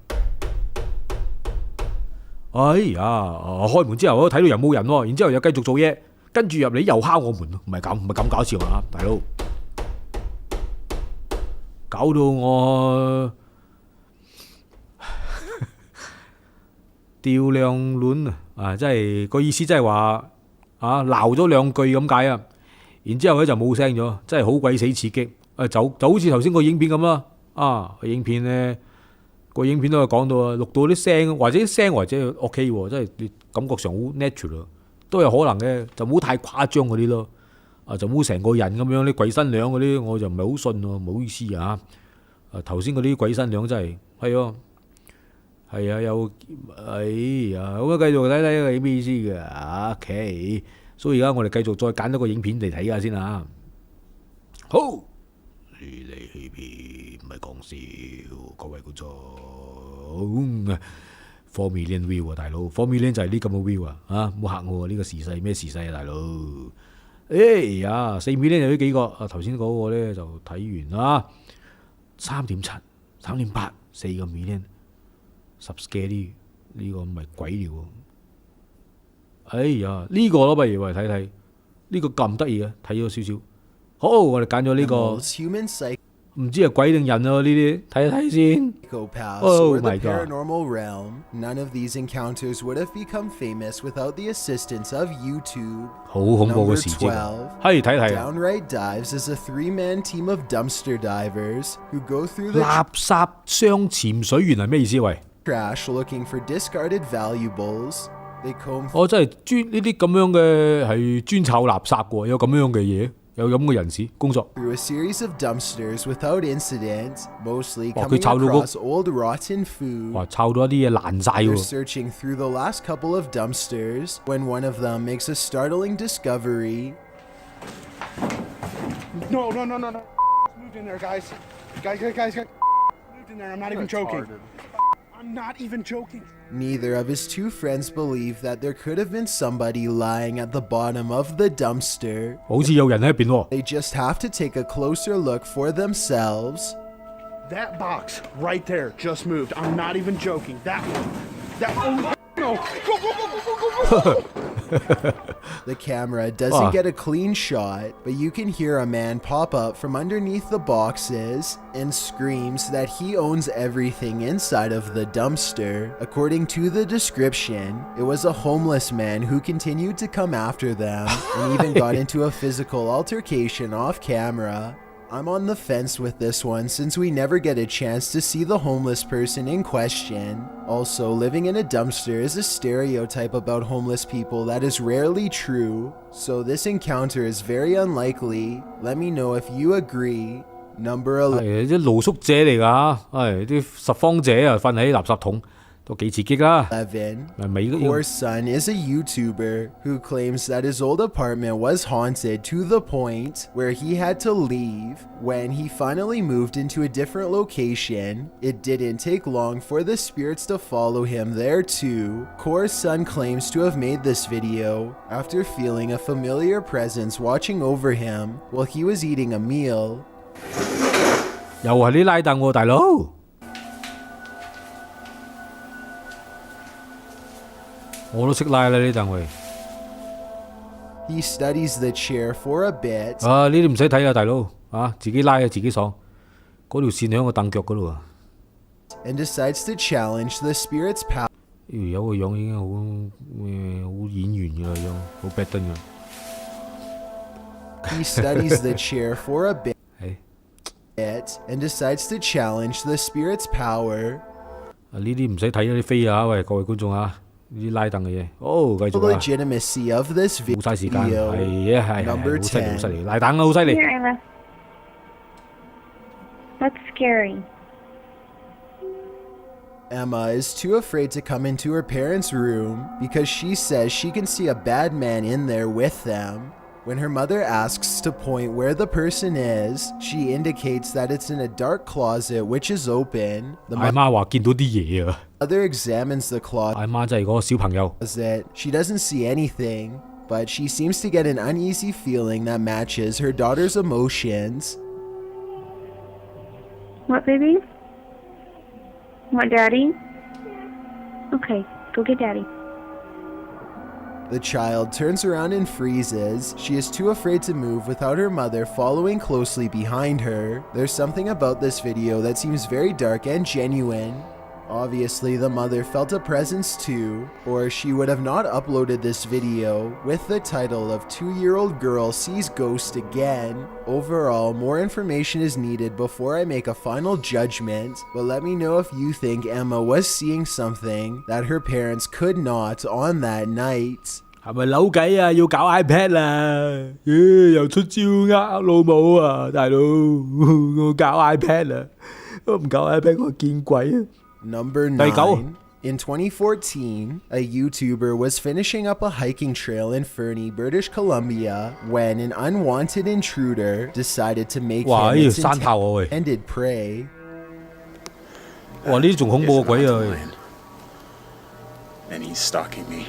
開門之後睇到又冇人喎，然之後又繼續做嘢，跟住入嚟又敲我門，唔係咁搞笑啊，大佬！搞到我掉兩輪即係個意思，即係話鬧咗兩句咁解啊！然之後咧就冇聲咗，真係好鬼死刺激就好似頭先個影片咁啦個影片咧都係講到錄到啲聲或者 OK 喎，即係你感覺上好 natural 都有可能嘅，就唔好太誇張嗰啲咯就唔好成個人咁樣啲鬼新娘嗰啲，我就唔係好信喎，唔好意思頭先嗰啲鬼新娘真係係啊，又好啊，繼續睇睇個咩意思嘅，OK。所以而家我哋繼續再揀一個影片嚟睇下先好，你嚟戲片唔係講笑，各位觀眾，4 million view 大佬，4 million 就係呢咁嘅 view唔好嚇我呢個時勢咩時勢大佬？4 million 有呢幾個頭先嗰個咧就睇完啦，3.7、3.8、4個 million。scary 呢個唔係鬼料呢個咯，不如嚟睇睇呢個咁得意嘅，睇咗少少。好，我哋揀咗呢個唔知係鬼定人啊呢啲，睇一睇先。Psychopaths Oh or the my God. paranormal realm, none of these encounters would have become famous without the assistance of YouTube. 好恐怖 Number 嘅事蹟啊。 12. 係睇睇。 Downright Dives is a 3-man team of dumpster divers who go through the 垃圾箱潛水員係咩意思？喂， trash looking for discarded valuables. They comb 我真係專呢啲咁樣嘅係專炒垃圾嘅，有咁樣嘅嘢，有咁嘅人士工作。 through a series of dumpsters without incident, mostly 哇，佢 coming 炒到嗰 across old rotten food. 哇，炒到一啲嘢爛晒 They're 喎。 searching through the last couple of dumpsters when one of them makes a startling discovery. No. Moved in there, guys. Guys. Moved in there. I'm not even joking. I'm not even joking. Neither of his two friends believe that there could have been somebody lying at the bottom of the dumpster. 好似有人喺入邊喎。 They just have to take a closer look for themselves. That box right there just moved. I'm not even joking. That one. Oh, no. Go. The camera doesn't get a clean shot, but you can hear a man pop up from underneath the boxes and screams that he owns everything inside of the dumpster. According to the description, it was a homeless man who continued to come after them and even got into a physical altercation off camera. I'm on the fence with this one since we never get a chance to see the homeless person in question. Also, living in a dumpster is a stereotype about homeless people that is rarely true, so this encounter is very unlikely. Let me know if you agree. Number 11. 係啲露宿者嚟㗎，係啲拾荒者啊，瞓喺垃圾桶都幾刺激啦。Poor son is a YouTuber who claims that his old apartment was haunted to the point where he had to leave. When he finally moved into a different location, it didn't take long for the spirits to follow him there too. Core's son claims to have made this video after feeling a familiar presence watching over him while he was eating a meal. 又係啲拉凳喎，大佬。我都識拉啦呢凳喂。He studies the chair for a bit. 啊，呢啲唔使睇啊，大佬啊，自己拉啊，自己爽。嗰條線喺個凳腳嗰度啊。And decides to challenge the spirit's power. 呢條友個樣已經好演員㗎啦，樣好 bad 登㗎。He studies the chair for a bit and decides to challenge the spirit's power. 啊，呢啲唔使睇啲飛啊，喂，各位觀眾啊。呢啲拉凳嘅嘢，哦，繼續啊！ legitimacy of this video. 冇嘥時間，係啊，係好犀利，好犀利，拉凳啊，好犀利。Here, Emma. That's scary. Emma is too afraid to come into her parents' room because she says she can see a bad man in there with them. When her mother asks to point where the person is, she indicates that it's in a dark closet which is open. The 阿媽話見到啲嘢啊。 mother examines the closet. 阿媽真係嗰個小朋友。 She doesn't see anything, but she seems to get an uneasy feeling that matches her daughter's emotions. What, baby? Want Daddy? Okay, go get Daddy. The child turns around and freezes. She is too afraid to move without her mother following closely behind her. There's something about this video that seems very dark and genuine. Obviously, the mother felt a presence too, or she would have not uploaded this video with the title of 2-year-old girl sees ghost again. Overall, more information is needed before I make a final judgment, but let me know if you think Emma was seeing something that her parents could not on that night. 係咪扭計啊？要搞 iPad 啦？又出招呃老母啊，大佬！我搞 iPad 啦，我唔搞 iPad 我見鬼啊！ Number 9. In 2014, a YouTuber was finishing up a hiking trail in Fernie, British Columbia, when an unwanted intruder decided to make him its intended prey. 哇！呢啲仲恐怖過鬼啊！ And he's stalking me.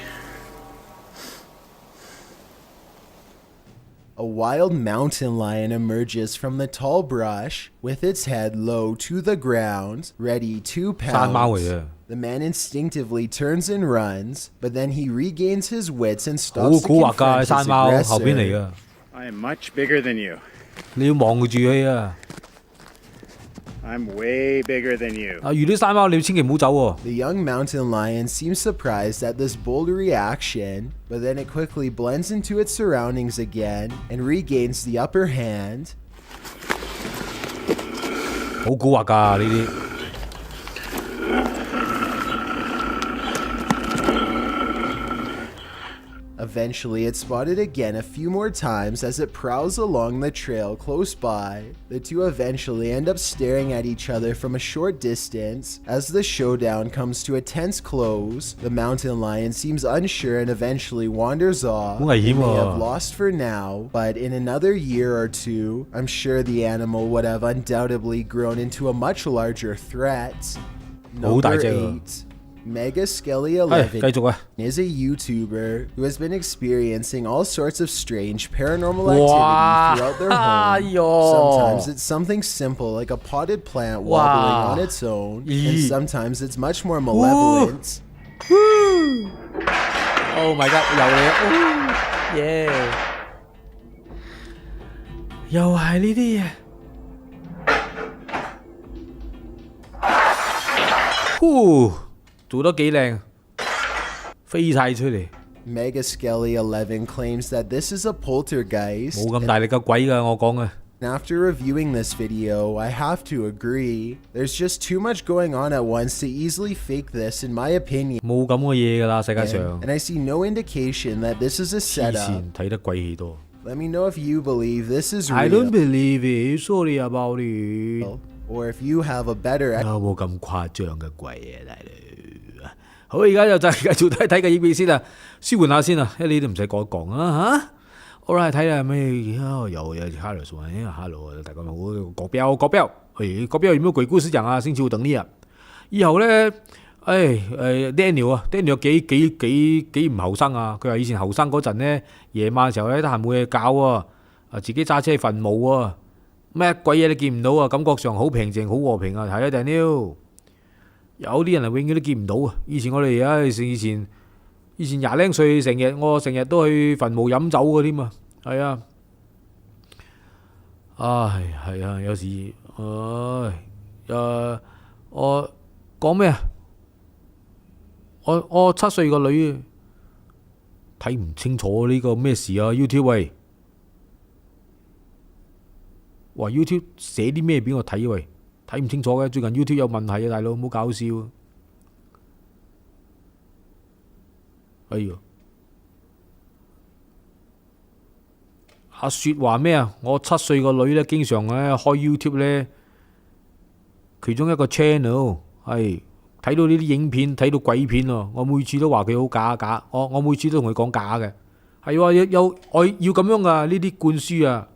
A wild mountain lion emerges from the tall brush with its head low to the ground, ready to pounce. The man instinctively turns and runs, but then he regains his wits and stops to confront his aggressor. I am much bigger than you. 你要望住佢啊！ I'm way bigger than you. 遇到山貓你千祈唔好走喎。 The young mountain lion seems surprised at this bold reaction, but then it quickly blends into its surroundings again and regains the upper hand. 好蠱惑㗎呢啲。 Eventually, it's spotted again a few more times as it prowls along the trail close by. The two eventually end up staring at each other from a short distance. As the showdown comes to a tense close, the mountain lion seems unsure and eventually wanders off. They may have lost for now, but in another year or two, I'm sure the animal would have undoubtedly grown into a much larger threat. Number 8. Mega Skelly 11 is a YouTuber who has been experiencing all sorts of strange paranormal activity throughout their home. Sometimes it's something simple like a potted plant wobbling on its own, and sometimes it's much more malevolent. Oh my god！ 又嚟耶！又係呢啲嘢。呼！ 做得幾靚，飛晒出嚟。 Mega Skelly 11 claims that this is a poltergeist. 冇咁大力嘅鬼㗎，我講嘅。 After reviewing this video, I have to agree. There's just too much going on at once to easily fake this, in my opinion. 冇咁嘅嘢㗎啦，世界上。 And I see no indication that this is a setup. 睇得鬼戲多。 Let me know if you believe this is real. I don't believe it. Sorry about it. Or if you have a better. 有冇咁誇張嘅鬼啊，大佬？ 好，而家就繼續睇個影片先啦，舒緩下先啦，因為呢啲唔使講啊嚇。好啦，睇下咩？有 Hello 說，Hello 大家好，國標，有沒有鬼故事講啊？星期五等你啊！以後咧，Daniel 啊 ，Daniel 幾唔後生啊！佢話以前後生嗰陣咧，夜晚嘅時候咧，得閒冇嘢搞啊，自己揸車去墳墓啊，咩鬼嘢都見唔到啊，感覺上好平靜，好和平啊！係啊 ，Daniel。 有啲人係永遠都見唔到啊！以前我哋以前廿零歲，我成日都去墳墓飲酒嘅添啊！係啊，係啊，有時我講咩啊？我7歲個女睇唔清楚呢個咩事啊 ！YouTube 喂，話 YouTube 寫啲咩俾我睇喂？ 睇唔清楚嘅，最近 YouTube 有問題啊，大佬唔好搞笑。哎呦，阿雪話咩啊？我7歲個女咧，經常咧開 YouTube 咧，其中一個 channel 係睇到呢啲影片，睇到鬼片喎。我每次都話佢好假，我每次都同佢講假嘅。係喎，我要咁樣噶呢啲灌輸啊，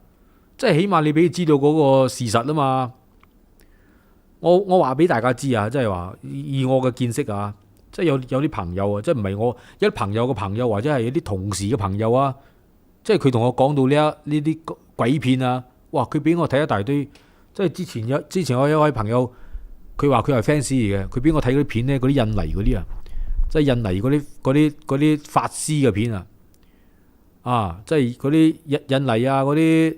即係起碼你俾佢知道嗰個事實啊嘛。 我話俾大家知啊，即係話以我嘅見識啊，即係有啲朋友啊，即係唔係我有啲朋友嘅朋友，或者係有啲同事嘅朋友啊，即係佢同我講到呢啲鬼片啊，哇！佢俾我睇一大堆，即係之前我有位朋友，佢話佢係 fans 嚟嘅，佢俾我睇嗰啲片咧，嗰啲印尼嗰啲啊，即係印尼嗰啲法師嘅片啊，即係嗰啲印尼啊嗰啲。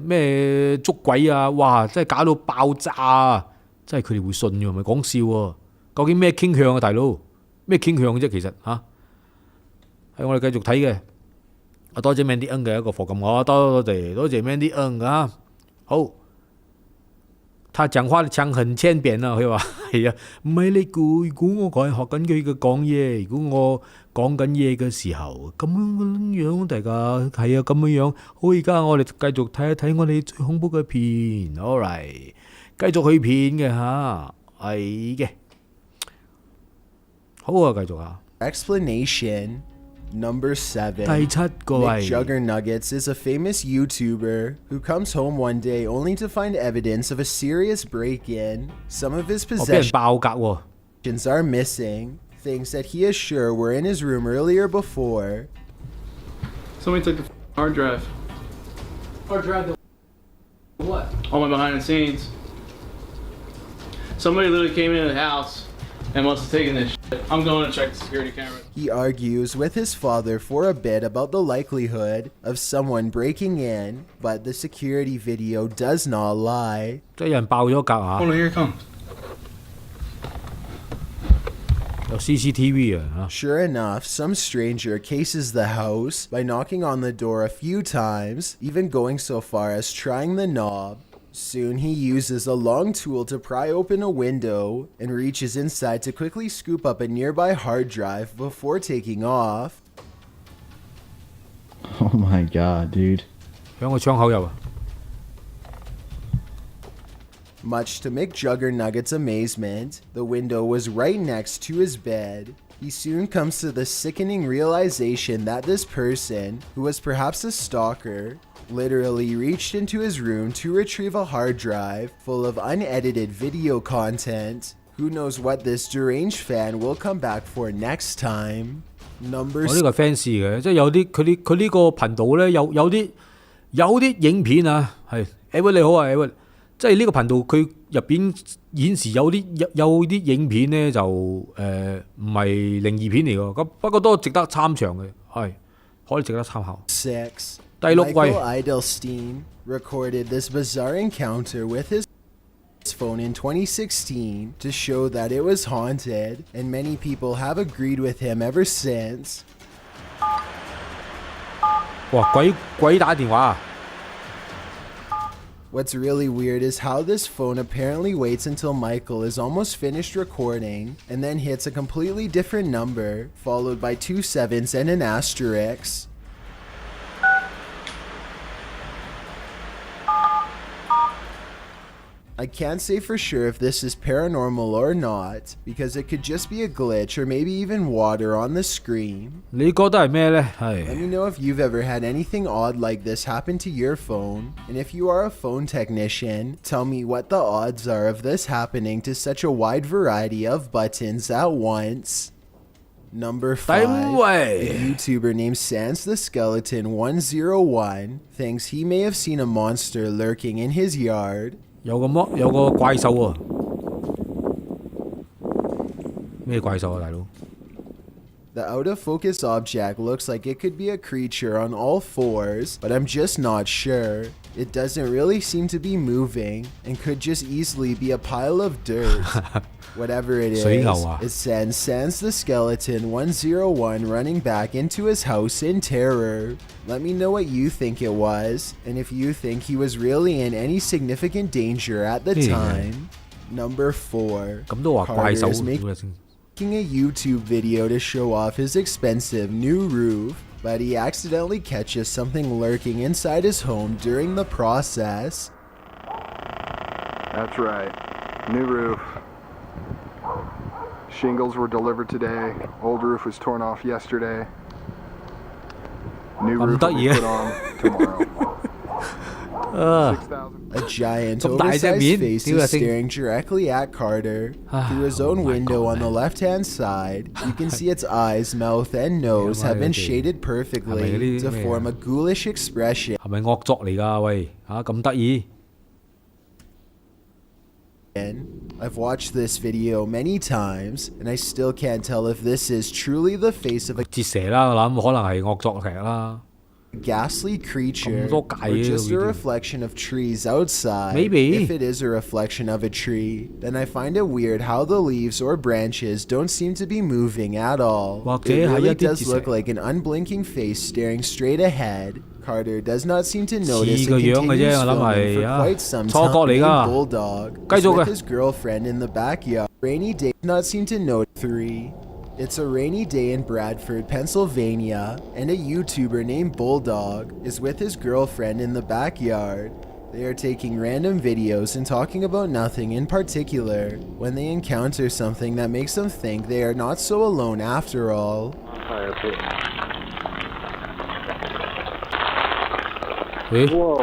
咩捉鬼啊！哇，真係搞到爆炸啊！真係佢哋會信嘅，唔係講笑喎。究竟咩傾向啊，大佬？咩傾向啫？其實嚇，係我哋繼續睇嘅。多謝 Mandy N 嘅一個課金我，多謝 Mandy N 啊。好，他講話腔很欠扁啊，佢話係啊，唔係你估，如果我講學緊佢嘅講嘢，如果我講緊嘢嘅時候咁樣，大家係啊咁樣。好，而家我哋繼續睇一睇我哋最恐怖嘅片 ，alright， 繼續去片嘅嚇，係嘅。好啊，繼續啊。Explanation number 7. 第7個係 Nick Juggernuggets is a famous YouTuber who comes home one day only to find evidence of a serious break-in. Some of his possessions are missing. Things that he is sure were in his room earlier before. Somebody took the hard drive. Hard drive the what? All my behind the scenes. Somebody literally came into the house and must have taken this shit. I'm going to check the security camera. He argues with his father for a bit about the likelihood of someone breaking in, but the security video does not lie. 即係有人爆咗格啊！ Hold on, here it comes. 有 CCTV 啊！ Sure enough, some stranger cases the house by knocking on the door a few times, even going so far as trying the knob. Soon he uses a long tool to pry open a window and reaches inside to quickly scoop up a nearby hard drive before taking off. Oh my god, dude. 響個窗口入啊！ Much to McJuggernugget's amazement, the window was right next to his bed. He soon comes to the sickening realization that this person, who was perhaps a stalker, literally reached into his room to retrieve a hard drive full of unedited video content. Who knows what this deranged fan will come back for next time? Number 我呢個 fans 嘅，即係有啲佢呢個頻道咧，有啲影片啊，係 Edward 你好啊 Edward， 即係呢個頻道佢入邊顯示有啲影片咧就唔係靈異片嚟㗎，咁不過都值得參詳嘅，係可以值得參考。6. 第六位 Michael Eidelstein recorded this bizarre encounter with his phone in 2016 to show that it was haunted, and many people have agreed with him ever since. 哇！鬼打電話啊！ What's really weird is how this phone apparently waits until Michael is almost finished recording and then hits a completely different number, followed by 2 sevens and an asterisk. I can't say for sure if this is paranormal or not, because it could just be a glitch or maybe even water on the screen. 你覺得係咩呢？係 Let me know if you've ever had anything odd like this happen to your phone, and if you are a phone technician, tell me what the odds are of this happening to such a wide variety of buttons at once. Number 5, a YouTuber named Sans the Skeleton 101 thinks he may have seen a monster lurking in his yard. 有個怪獸喎，咩怪獸啊，大佬？ The out-of-focus object looks like it could be a creature on all fours, but I'm just not sure. It doesn't really seem to be moving, and could just easily be a pile of dirt. Whatever it is, it sends Sans the Skeleton 101 running back into his house in terror. Let me know what you think it was, and if you think he was really in any significant danger at the time. Number 4, Carter is making a YouTube video to show off his expensive new roof, but he accidentally catches something lurking inside his home during the process. That's right, new roof. Shingles were delivered today. Old roof was torn off yesterday. New roof will be put on tomorrow. A giant oversized face is staring directly at Carter. Through his own window on the left-hand side, you can see its eyes, mouth, and nose have been shaded perfectly to form a ghoulish expression. 係咪惡作嚟㗎？喂，咁得意！ I've watched this video many times, and I still can't tell if this is truly the face of a 折射啦，我諗可能係惡作劇啦。 ghastly creature, or just a reflection of trees outside. Maybe. If it is a reflection of a tree, then I find it weird how the leaves or branches don't seem to be moving at all. It really does look like an unblinking face staring straight ahead. Carter does not seem to notice and continues filming for quite some time. Named Bulldog is with his girlfriend in the backyard. Rainy day does not seem to note. 3. It's a rainy day in Bradford, Pennsylvania, and a YouTuber named Bulldog is with his girlfriend in the backyard. They are taking random videos and talking about nothing in particular when they encounter something that makes them think they are not so alone after all. Whoa,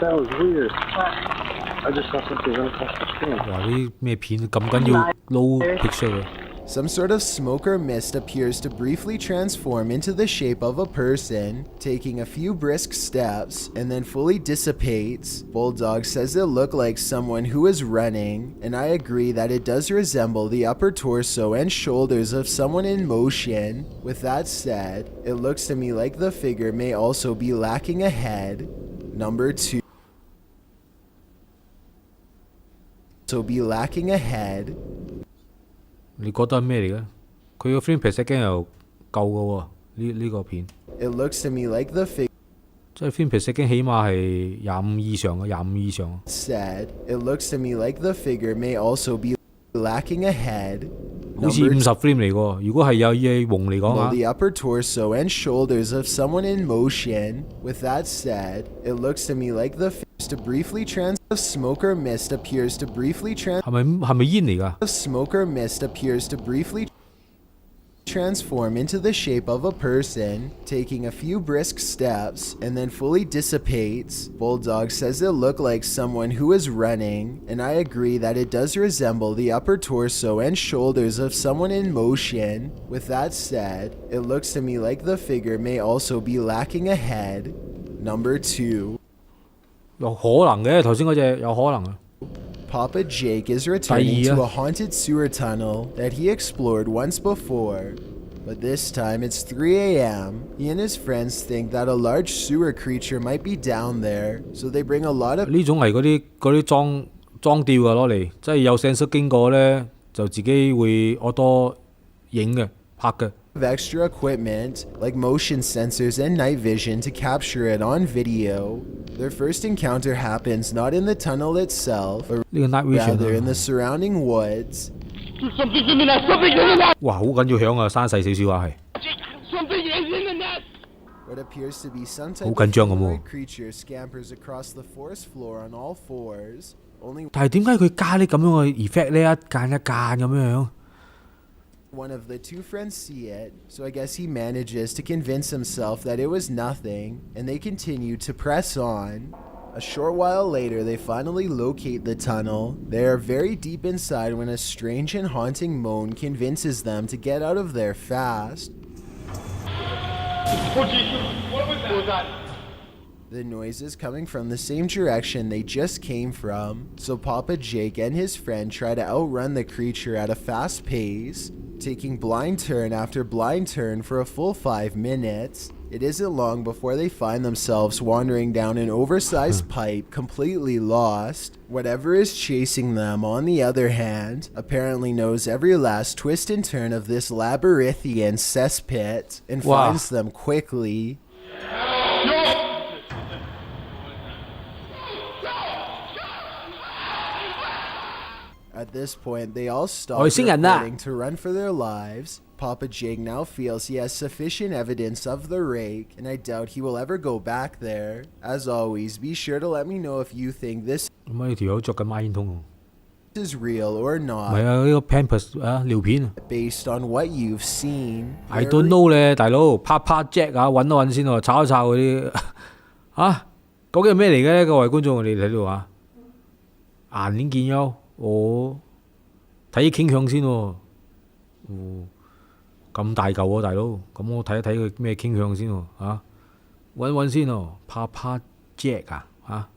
that was weird. I just saw something run across the screen. 哇！啲咩片咁緊要撈 picture 嘅？ Some sort of smoke or mist appears to briefly transform into the shape of a person, taking a few brisk steps, and then fully dissipates. Bulldog says it looked like someone who is running, and I agree that it does resemble the upper torso and shoulders of someone in motion. With that said, it looks to me like the figure may also be lacking a head. Number 2. So be lacking a head. 你覺得係咩嚟嘅？佢個 frame per second 又夠嘅喎，呢個片。It looks to me like the figure. 即係 frame per second 起碼係25以上嘅，25以上。Said it looks to me like the figure may also be lacking a head. 好似50 frame 嚟喎。如果係有嘢紅嚟講啊。The upper torso and shoulders of someone in motion. With that said, it looks to me like the to briefly smoke or mist appears to briefly 係咪煙嚟㗎？ Smoke or mist appears to briefly transform into the shape of a person, taking a few brisk steps, and then fully dissipates. Bulldog says it looked like someone who is running, and I agree that it does resemble the upper torso and shoulders of someone in motion. With that said, it looks to me like the figure may also be lacking a head. Number 2. 有可能嘅，頭先嗰隻有可能啊。Papa Jake is returning to a haunted sewer tunnel that he explored once before, but this time it's 3 a.m. He and his friends think that a large sewer creature might be down there, so they bring a lot of 呢種係嗰啲裝吊嘅攞嚟，即係有聲室經過咧，就自己會我多影嘅拍嘅。extra equipment like motion sensors and night vision to capture it on video. Their first encounter happens not in the tunnel itself, but rather in the surrounding woods. 哇，好緊要響啊！山細少少啊，係。What appears to be some type 好緊張咁喎。 creature scampers across the forest floor on all fours. Only 但係點解佢加啲咁樣嘅 effect 咧？一間一間咁樣。One of the two friends see it, so I guess he manages to convince himself that it was nothing, and they continue to press on. A short while later, they finally locate the tunnel. They are very deep inside when a strange and haunting moan convinces them to get out of there fast. The noise is coming from the same direction they just came from, so Papa Jake and his friend try to outrun the creature at a fast pace, taking blind turn after blind turn for a full 5 minutes. It isn't long before they find themselves wandering down an oversized pipe, completely lost. Whatever is chasing them, on the other hand, apparently knows every last twist and turn of this labyrinthian cesspit and finds them quickly. At this point, they all stop recording to run for their lives. Papa Jake now feels he has sufficient evidence of the rake, and I doubt he will ever go back there. As always, be sure to let me know if you think this is real or not. 唔係啊，呢個 Pampers 啊尿片。Based on what you've seen. I don't know 咧，大佬，啪 Jack 啊，揾一揾先喎，炒一炒嗰啲啊，究竟係咩嚟嘅咧？各位觀眾，你哋睇到啊，顏鏈見優。哦，睇傾向先喎，哦，咁大嚿喎，大佬，咁我睇一睇佢咩傾向先喎，嚇，揾揾先喎，啪 Jack 啊，嚇，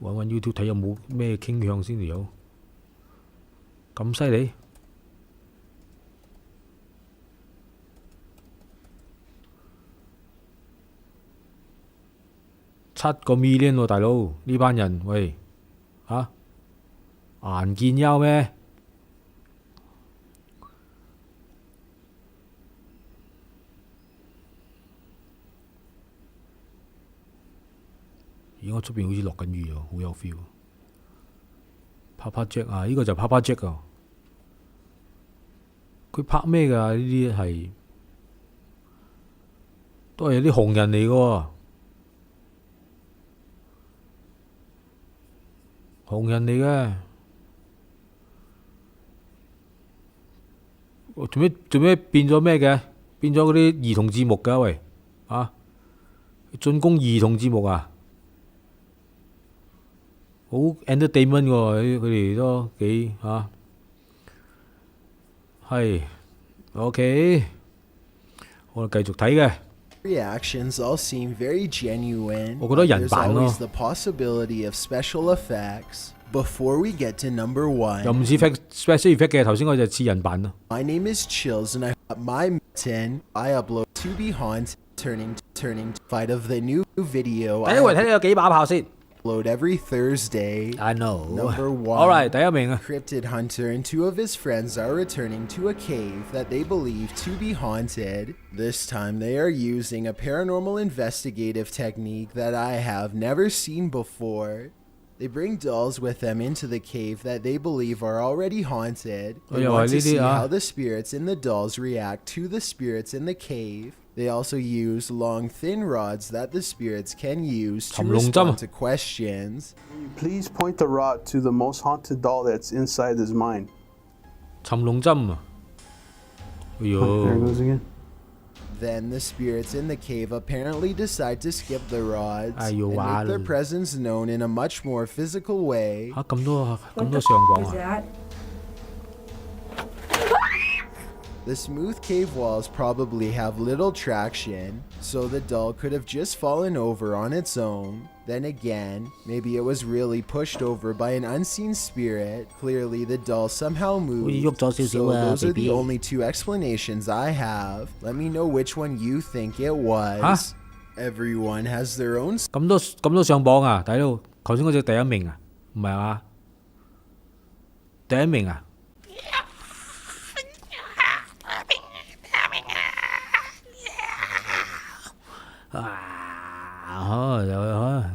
揾揾 YouTube 睇有冇咩傾向先嚟有，咁犀利，7個 million 喎，大佬，呢班人喂，嚇。顏見優咩？而家出邊好似落緊雨喎，好有 feel。啪 Jack 啊，呢個就啪 Jack 啊。佢拍咩㗎？呢啲係都係啲紅人嚟㗎喎，紅人嚟嘅。做咩變咗咩嘅？變咗嗰啲兒童節目㗎喂，啊，進攻兒童節目啊，好 entertainment 喎，佢哋都幾嚇。係 OK， 我哋繼續睇嘅。Reactions all seem very genuine. 我覺得人 There's 扮咯， always the possibility of special effects. Before we get to number 1, 又唔似 special effect 嘅，頭先嗰隻似人扮咯。My name is Chills and I got my 10. I upload To Be Haunted turning fight of the new video. 第一回睇你有幾把炮先。Upload every Thursday. I know. Number 1. Alright, 第一名啊。Cryptid Hunter and 2 of his friends are returning to a cave that they believe to be haunted. This time they are using a paranormal investigative technique that I have never seen before. They bring dolls with them into the cave that they believe are already haunted. They want to see how the spirits in the dolls react to the spirits in the cave. They also use long, thin rods that the spirits can use to respond to questions. Please point the rod to the most haunted doll that's inside his mind. 尋龍針啊！哎呦 There it goes again. Then the spirits in the cave apparently decide to skip the rods 哎呦 and 哇 make their presence known in a much more physical way. 嚇咁多上網啊！ The smooth cave walls probably have little traction, so the doll could have just fallen over on its own. Then again, maybe it was really pushed over by an unseen spirit. Clearly, the doll somehow moved. So those are the only 2 explanations I have. Let me know which one you think it was. Everyone has their own. 咁多上榜啊！睇到頭先嗰隻第一名啊，唔係嘛？第一名啊！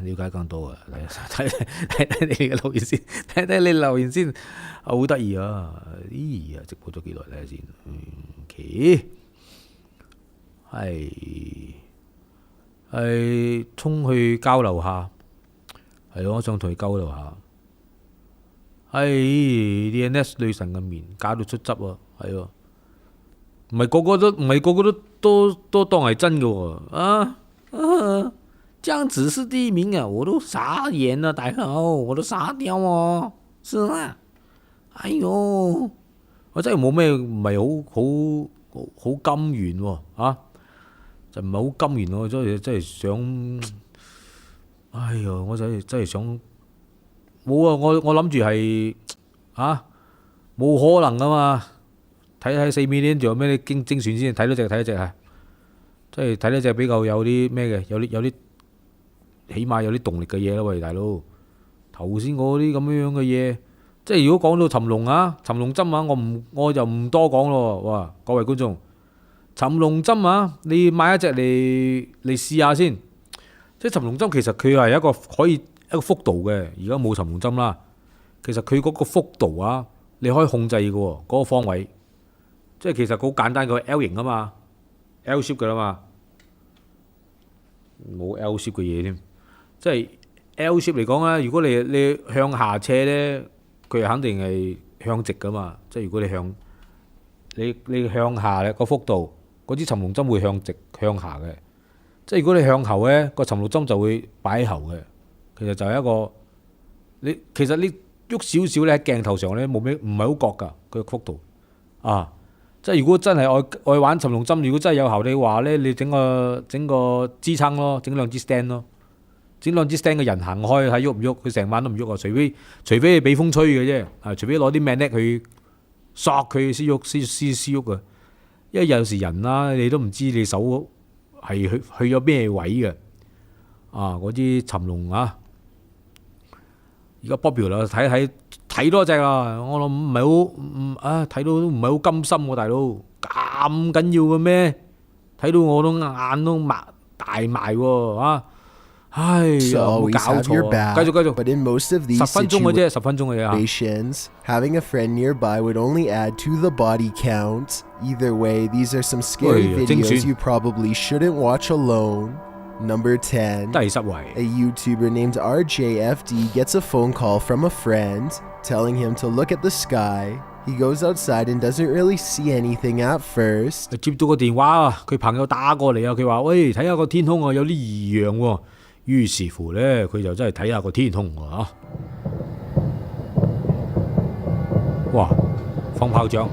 了解更多啊！睇你嘅留言先，睇你留言先，好得意啊！咦直播咗幾耐睇下先？OK， 係衝去交流下，係咯，我想同佢交流下。DNS 女神嘅面搞到出汁啊，係喎，唔係個個都當係真嘅喎這樣子是第一名啊！我都傻眼了，大佬，我都傻掉啊！是啊，哎呦，我真係冇咩，唔係好甘願喎啊！就唔係好甘願喎，真係想，哎呀，我真係想，冇啊！我諗住係冇可能噶嘛！睇4秒呢，仲有咩精選先？睇多隻係，即係睇多隻比較有啲咩嘅，有啲。起碼有啲動力嘅嘢啦，喂大佬！頭先嗰啲咁樣嘅嘢，即係如果講到尋龍針啊，我就唔多講咯。哇，各位觀眾，尋龍針啊，你買一隻嚟試下先。即係尋龍針其實佢係可以一個幅度嘅，而家冇尋龍針啦。其實佢嗰個幅度啊，你可以控制嘅喎，嗰個方位。即係其實好簡單嘅 L 型啊嘛 ，L shape 嘅啦嘛，冇 L shape 嘅嘢添。即係 L shape 嚟講咧，如果你向下斜咧，佢肯定係向直噶嘛。即係如果你向下咧個幅度，嗰支尋龍針會向直向下嘅。即係如果你向後咧，個尋龍針就會擺喺後嘅。其實就係一個其實你喐少少咧喺鏡頭上咧冇咩，唔係好覺㗎佢個幅度啊。即係如果真係愛玩尋龍針，如果真係有效嘅話咧，你整個支撐咯，整兩支 stand 咯。整兩支 stand 嘅人行開睇喐唔喐，佢成晚都唔喐啊！除非你俾風吹嘅啫，除非攞啲 magnet 去索佢先喐啊！因為有時人啦，你都唔知你手係去咗咩位嘅啊！嗰啲尋龍啊，而家 popular 睇多隻啦，我諗唔係好睇到都唔係好甘心喎，大佬咁緊要嘅咩？睇到我都眼都大埋喎啊！So always have your back, but in most of these 10分鐘嘅嘢 situations, having a friend nearby would only add to the body count. Either way, these are some scary videos you probably shouldn't watch alone. Number 10. A YouTuber named RJFD gets a phone call from a friend telling him to look at the sky. He goes outside and doesn't really see anything at first. 接到個電話啊，佢朋友打過嚟啊，佢話：喂，睇下個天空啊，有啲異樣喎。於是乎咧，佢就真係睇下個天空喎。哇！放炮仗，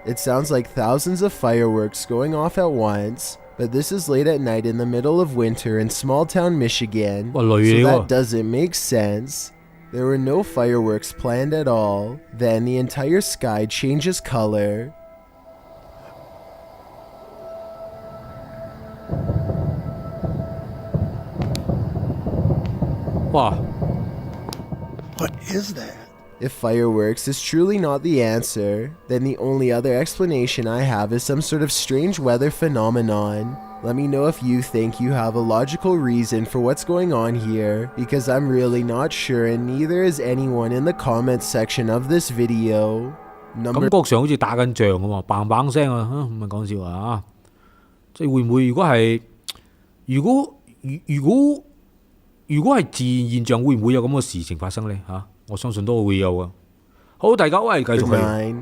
It sounds like thousands of fireworks going off at once, but this is late at night in the middle of winter in small town Michigan, so that doesn't make sense. There were no fireworks planned at all. Then the entire sky changes color. Wow. What is that? If fireworks is truly not the answer, then the only other explanation I have is some sort of strange weather phenomenon. Let me know if you think you have a logical reason for what's going on here, because I'm really not sure and neither is anyone in the comments section of this video. 感覺上好似打緊仗咁啊，bang bang聲啊，唔係講笑啊！即係會唔會如果係自然現象，會唔會有咁嘅事情發生呢？我相信都會有啊。好，大家喂，繼續去。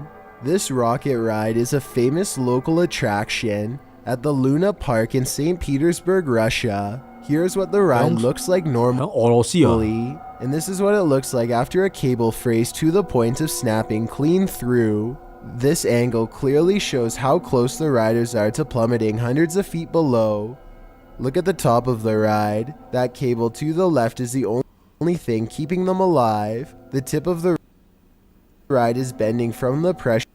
This rocket ride is a famous local attraction at the Luna Park in St. Petersburg, Russia. Here's what the ride looks like normally, and this is what it looks like after a cable frays to the point of snapping clean through. This angle clearly shows how close the riders are to plummeting hundreds of feet below. Look at the top of the ride. That cable to the left is the only thing keeping them alive. The tip of the ride is bending from the pressure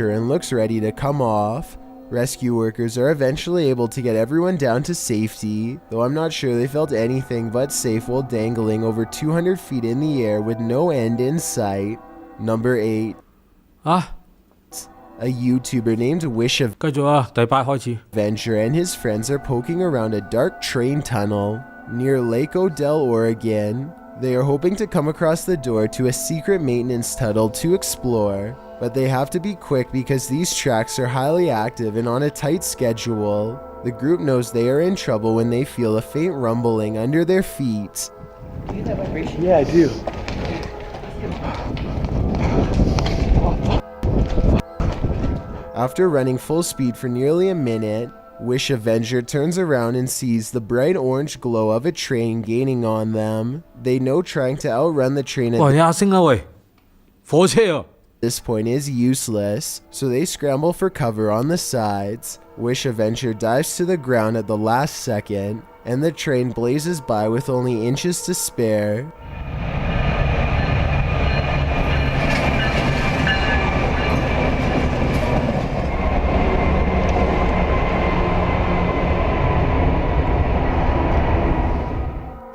and looks ready to come off. Rescue workers are eventually able to get everyone down to safety, though I'm not sure they felt anything but safe while dangling over 200 feet in the air with no end in sight. Number 8. A YouTuber named Avenger and his friends are poking around a dark train tunnel near Lake Odell, Oregon. They are hoping to come across the door to a secret maintenance tunnel to explore, but they have to be quick because these tracks are highly active and on a tight schedule. The group knows they are in trouble when they feel a faint rumbling under their feet. Do you get that vibration? Yeah, I do. After running full speed for nearly a minute, Wish Avenger turns around and sees the bright orange glow of a train gaining on them. They know trying to outrun the train at this point is useless, so they scramble for cover on the sides. Wish Avenger dives to the ground at the last second, and the train blazes by with only inches to spare.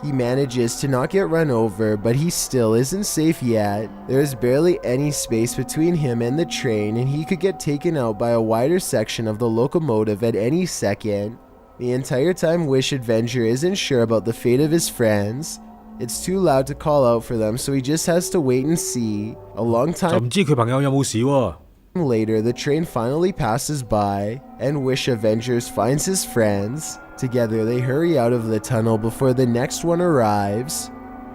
He manages to not get run over, but he still isn't safe yet. There is barely any space between him and the train, and he could get taken out by a wider section of the locomotive at any second. The entire time Wish Avenger isn't sure about the fate of his friends. It's too loud to call out for them, so he just has to wait and see. A long time later, the train finally passes by, and Wish Avengers finds his friends. Together, they hurry out of the tunnel before the next one arrives.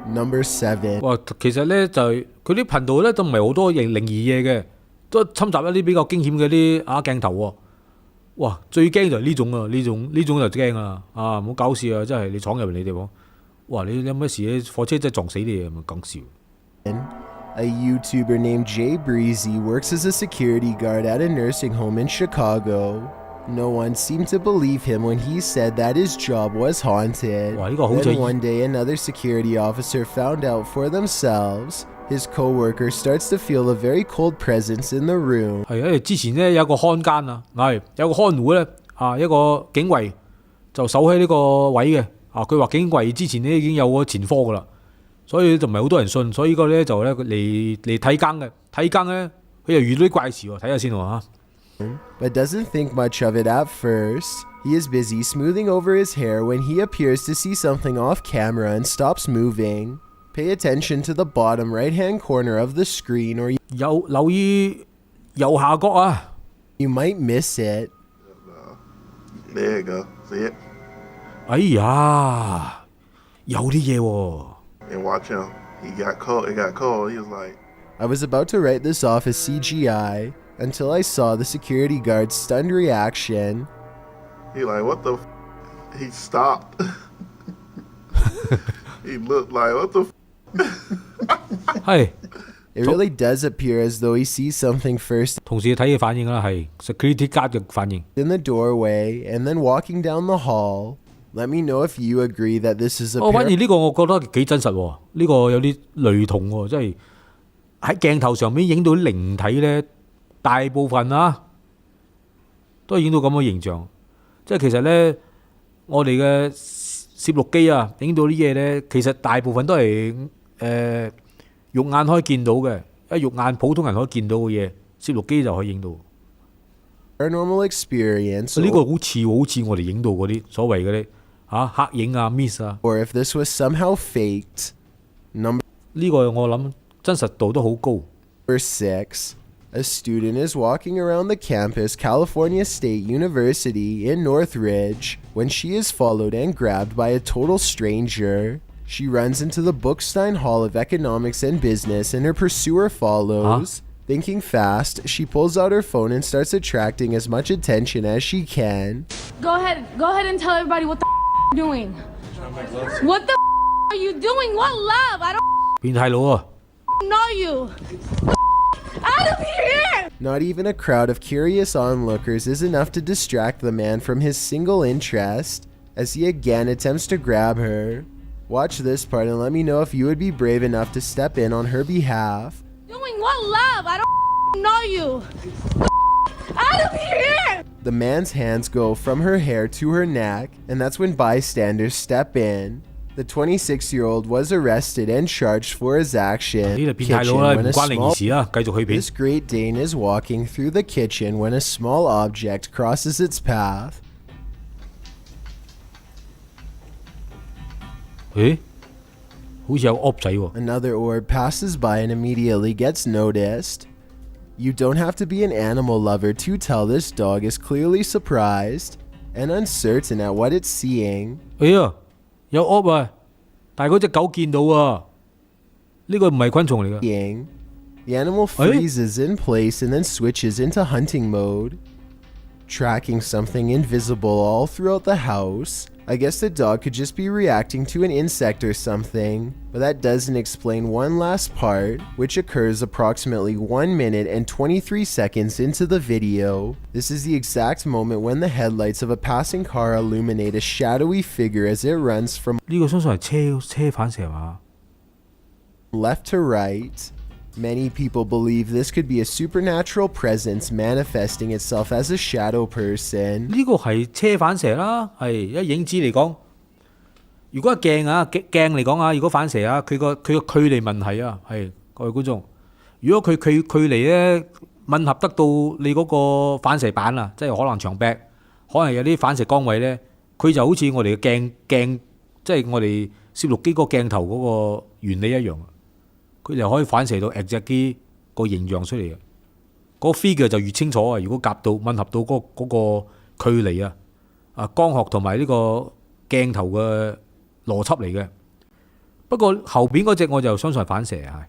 Number 7. 其實呢，就佢啲頻道呢，都唔係好多靈異嘢嘅，都侵襲一啲比較驚險嘅啲鏡頭喎。哇！最驚就係呢種啊，呢種就驚啊！唔好搞事啊！真係你闖入嚟你地方，哇！你有乜事咧？火車真係撞死你啊！咪講笑。A YouTuber named Jay Breezy works as a security guard at a nursing home in Chicago. No one seemed to believe him when he said that his job was haunted. Then one day, another security officer found out for themselves. His co-worker starts to feel a very cold presence in the room. 係之前呢，有個看更啊，有個看護咧一個警衛就守喺呢個位嘅佢話警衛之前呢已經有個前科噶啦，所以就唔係好多人信，所以呢個咧就咧嚟睇更嘅，睇更咧佢又遇到啲怪事喎，睇下先喎。But doesn't think much of it at first. He is busy smoothing over his hair when he appears to see something off camera and stops moving. Pay attention to the bottom right-hand corner of the screen or 留意右下角啊 you might miss it. There you go. See it? 哎呀，有啲嘢喎。And watch him. He got cold. It got cold. He was like, I was about to write this off as CGI until I saw the security guard's stunned reaction. He like, what the He stopped. He looked like, what the 係 It really does appear as though he sees something first 同事睇嘅反應啦，係 security guard 嘅反應。 in the doorway and then walking down the hall. Let me know if you agree that this is a 反而呢個我覺得幾真實喎，呢個有啲雷同喎，即係喺鏡頭上面影到啲靈體咧，大部分啊都係影到咁嘅形象。即係其實咧，我哋嘅攝錄機啊，影到啲嘢咧，其實大部分都係肉眼可以見到嘅，肉眼普通人可以見到嘅嘢，攝錄機就可以影到。 paranormal experience. 呢個好似我哋影到嗰啲所謂嗰啲黑影啊、miss 啊。 Or if this was somehow faked. Number 呢個我諗真實度都好高。 6. A student is walking around the campus, California State University in Northridge, when she is followed and grabbed by a total stranger. She runs into the Bookstein Hall of Economics and Business, and her pursuer follows. Thinking fast, she pulls out her phone and starts attracting as much attention as she can. Go ahead and tell everybody what the you're doing. What the are you doing? What love? I don't 變態佬啊 know you. Out of here! Not even a crowd of curious onlookers is enough to distract the man from his single interest as he again attempts to grab her. Watch this part and let me know if you would be brave enough to step in on her behalf. Doing what love? I don't know you. Out of here! The man's hands go from her hair to her neck, and that's when bystanders step in. The 26-year-old was arrested and charged for his action. This Great Dane is walking through the kitchen when a small object crosses its path. 好似有噏仔喎。 Another orb passes by and immediately gets noticed. You don't have to be an animal lover to tell this dog is clearly surprised and uncertain at what it's seeing. 有噏啊，但係嗰隻狗見到啊，呢個唔係昆蟲嚟㗎。 The animal freezes in place and then switches into hunting mode, tracking something invisible all throughout the house. I guess the dog could just be reacting to an insect or something, but that doesn't explain one last part, which occurs approximately 1 minute and 23 seconds into the video. This is the exact moment when the headlights of a passing car illuminate a shadowy figure as it runs from 呢個相信係車反射嘛 left to right. Many people believe this could be a supernatural presence manifesting itself as a shadow person. 呢個係車反射啦，係一影子嚟講。如果係鏡嚟講啊，如果反射啊，佢個距離問題啊，係各位觀眾。如果佢距離咧吻合得到你嗰個反射板啊，即係可能長壁，可能有啲反射光位咧，佢就好似我哋嘅鏡，即係我哋攝錄機個鏡頭嗰個原理一樣。佢就可以反射到 exactly 個形象出嚟嘅，嗰個 figure 就越清楚啊！如果夾到吻合到嗰個距離啊，光學同埋呢個鏡頭嘅邏輯嚟嘅。不過後邊嗰隻我就相信係反射係。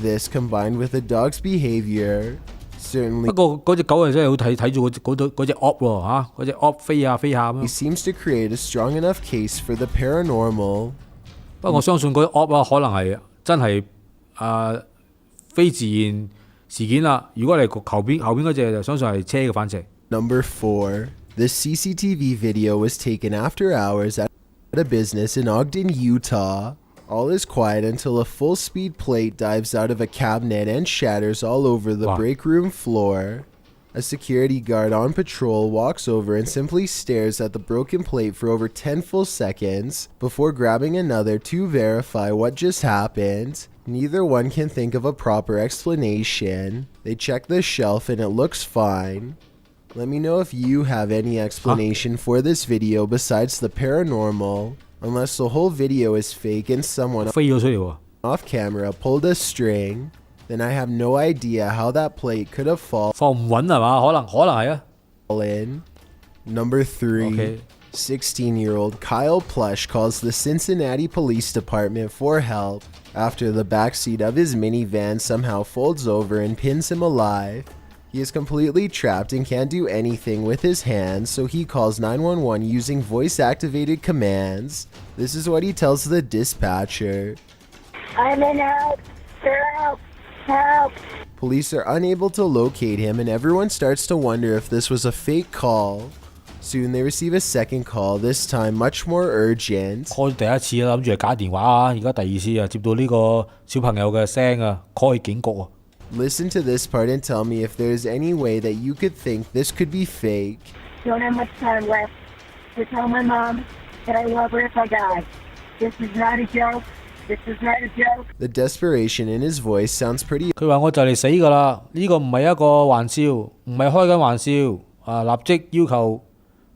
This combined with the dog's behavior, certainly. 不過嗰隻狗係真係好睇住嗰隻 op 喎嚇，嗰隻 op 飛下咁樣。He seems to create a strong enough case for the paranormal. 不過我相信嗰啲 op 啊，可能係真係。非自然事件啦。如果你後邊嗰隻就相信係車嘅反射。Number 4. This CCTV video was taken after hours at a business in Ogden, Utah. All is quiet until a full-speed plate dives out of a cabinet and shatters all over the break room floor. A security guard on patrol walks over and simply stares at the broken plate for over 10 full seconds before grabbing another to verify what just happened. Neither one can think of a proper explanation. They check the shelf and it looks fine. Let me know if you have any explanation for this video besides the paranormal. Unless the whole video is fake and someone off camera pulled a string, then I have no idea how that plate could have fallen. 放唔穩係嘛？可能係啊。Number 3. 16-year-old Kyle Plush calls the Cincinnati Police Department for help after the backseat of his minivan somehow folds over and pins him alive. He is completely trapped and can't do anything with his hands, so he calls 911 using voice-activated commands. This is what he tells the dispatcher. I'm in help. Help. Help! Police are unable to locate him, and everyone starts to wonder if this was a fake call. Soon they receive a second call, this time much more urgent. call 第一次諗住係假電話啊，而家第二次啊接到呢個小朋友嘅聲啊 ，call 去警局啊。Listen to this part and tell me if there's any way that you could think this could be fake. Don't have much time left to tell my mom that I love her if I die. This is not a joke. This is not a joke. The desperation in his voice sounds pretty 佢話我就嚟死㗎啦，呢個唔係一個玩笑，唔係開緊玩笑啊！立即要求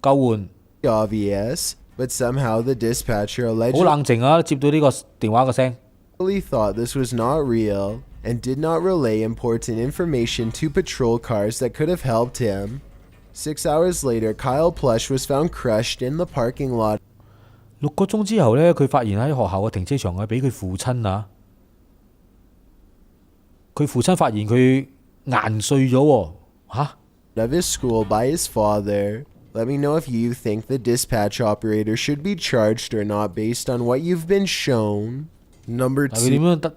救援。obvious, but somehow the dispatcher 好 allegedly 冷靜啊！接到呢個電話嘅聲。thought this was not real and did not relay important information to patrol cars that could have helped him. 6 hours later, Kyle Plush was found crushed in the parking lot. 6個鐘之後呢，佢發現喺學校嘅停車場係俾佢父親啊，佢父親發現佢硬碎咗喎嚇。Of his school by his father. Let me know if you think the dispatch operator should be charged or not based on what you've been shown. Number 佢點 2. 樣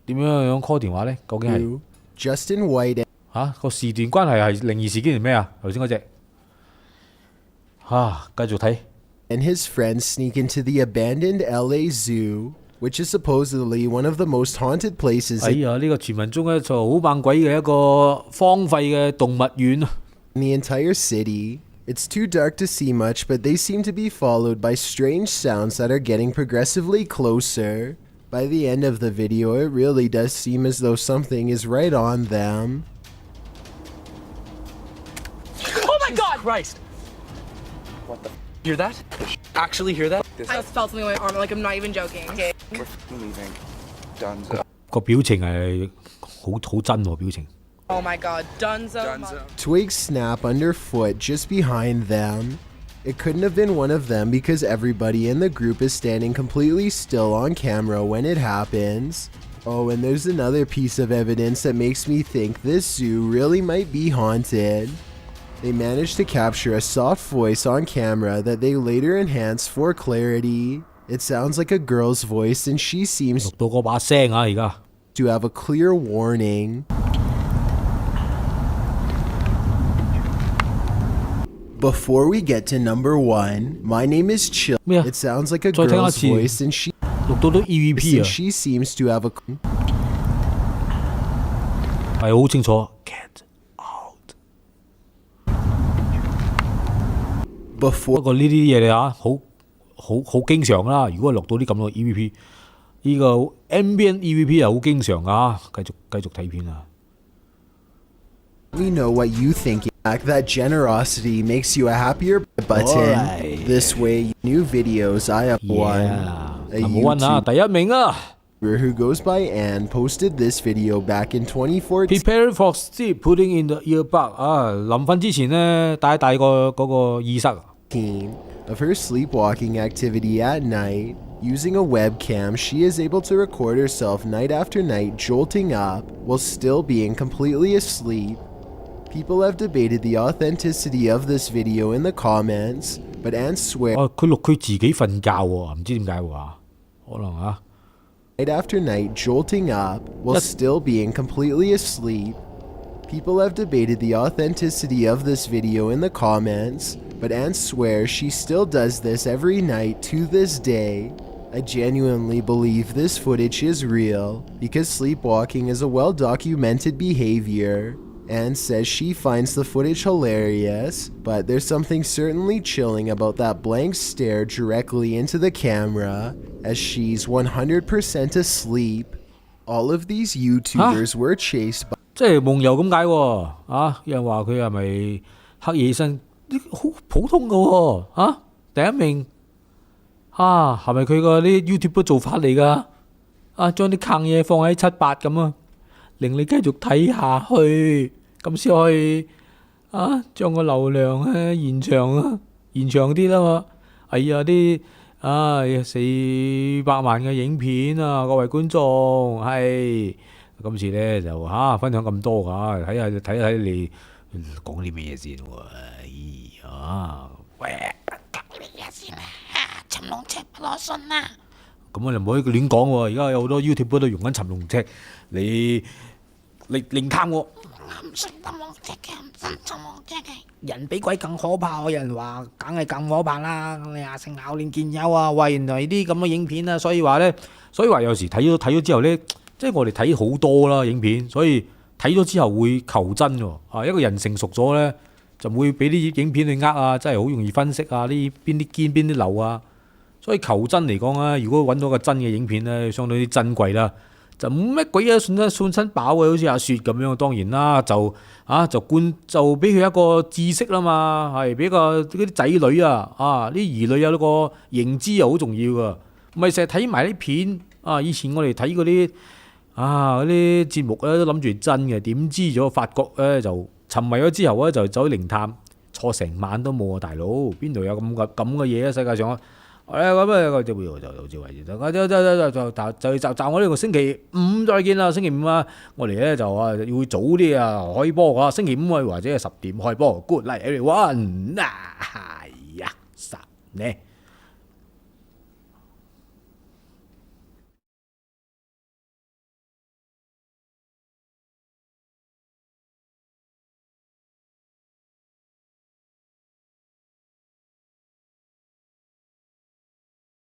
點樣 call 電話呢？究竟係 Justin White 嚇個時段關係係靈異事件定咩啊？頭先嗰隻繼續睇。and his friends sneak into the abandoned LA Zoo, which is supposedly one of the most haunted places 哎呀，呢個傳聞中一座好猛鬼嘅一個荒廢嘅動物園 in the entire city. It's too dark to see much, but they seem to be followed by strange sounds that are getting progressively closer. By the end of the video, it really does seem as though something is right on them. Oh my God! Christ! What the? Hear that? Actually hear that? I felt something on my arm, like I'm not even joking. Okay. We're leaving. Dunzo. 個表情係好真喎，表情。Oh my God, Dunzo. Twigs snap underfoot just behind them. It couldn't have been one of them because everybody in the group is standing completely still on camera when it happens. Oh, and there's another piece of evidence that makes me think this zoo really might be haunted. They managed to capture a soft voice on camera that they later enhanced for clarity. It sounds like a girl's voice and she seems 到嗰把聲啊，而家 to have a clear warning. Before we get to number 1, my name is Chill. It sounds like a 再聽一 girl's 次 voice and she 錄到都 EVP 啊， she seems to have a 係好清楚。 不過呢啲嘢你嚇好經常啦。如果錄到啲咁嘅 EVP， 呢個 ambient EVP 係好經常噶。繼續睇片啊。Let me know what you think. That generosity makes you a happier button. Alright. This way, new videos. I have one. A Number 1啊，第一名啊。who goes by Anne posted this video back in 2014. Prepare for sleep, putting in the earbud 啊，臨瞓之前呢，戴個嗰個耳塞。Of her sleepwalking activity at night. Using a webcam, she is able to record herself night after night jolting up while still being completely asleep. People have debated the authenticity of this video in the comments, but Anne swears 佢錄佢自己瞓覺喎，唔知點解喎，可能啊。night after night jolting up while still being completely asleep. People have debated the authenticity of this video in the comments, but Anne swears she still does this every night to this day. I genuinely believe this footage is real, because sleepwalking is a well-documented behavior. Anne says she finds the footage hilarious, but there's something certainly chilling about that blank stare directly into the camera, as she's 100% asleep. All of these YouTubers were chased by 即係夢遊咁解喎，啊！有人話佢係咪黑夜起身？啲好普通嘅喎，啊！第一名，啊，係咪佢個啲 YouTube 做法嚟㗎？啊，將啲坑嘢放喺7、8咁啊，令你繼續睇下去，咁先可以啊，將個流量咧延長啲啦嘛。哎呀，啲400萬嘅影片啊，各位觀眾係。今次咧就分享咁多㗎，睇你講啲咩嘢先喎？喂，講啲嘢先啦，尋龍尺不攞信啦。咁我哋唔可以亂講喎，而家有好多 YouTube 都用緊尋龍尺，你靈探喎。人比鬼更可怕，有人話梗係更可怕啦。你阿聖咬練見有啊，喂，原來啲咁嘅影片啊，所以話有時睇咗之後咧，即係我哋睇好多啦影片，所以睇咗之後會求真喎。啊，一個人成熟咗咧，就唔會俾啲影片去啊，真係好容易分析啊，呢邊啲堅邊啲流啊。所以求真嚟講啊，如果揾到個真嘅影片咧，相當之珍貴啦。就冇乜鬼嘢信親飽嘅，好似阿雪咁樣。當然啦，就俾佢一個知識啦嘛，係俾個嗰啲仔女啊，啲兒女有個認知又好重要噶。唔係成日睇埋啲片啊！以前我哋睇嗰啲節目咧，都諗住真嘅，點知咗發覺咧就沉迷咗之後咧就走去靈探，坐成晚都冇啊！大佬邊度有咁嘅嘢啊？世界上啊！咁就我呢個星期五再見啦！星期五啊，我哋咧就要早啲啊開波啊！星期五或者係10點開波。Good night everyone！係呀，實呢〜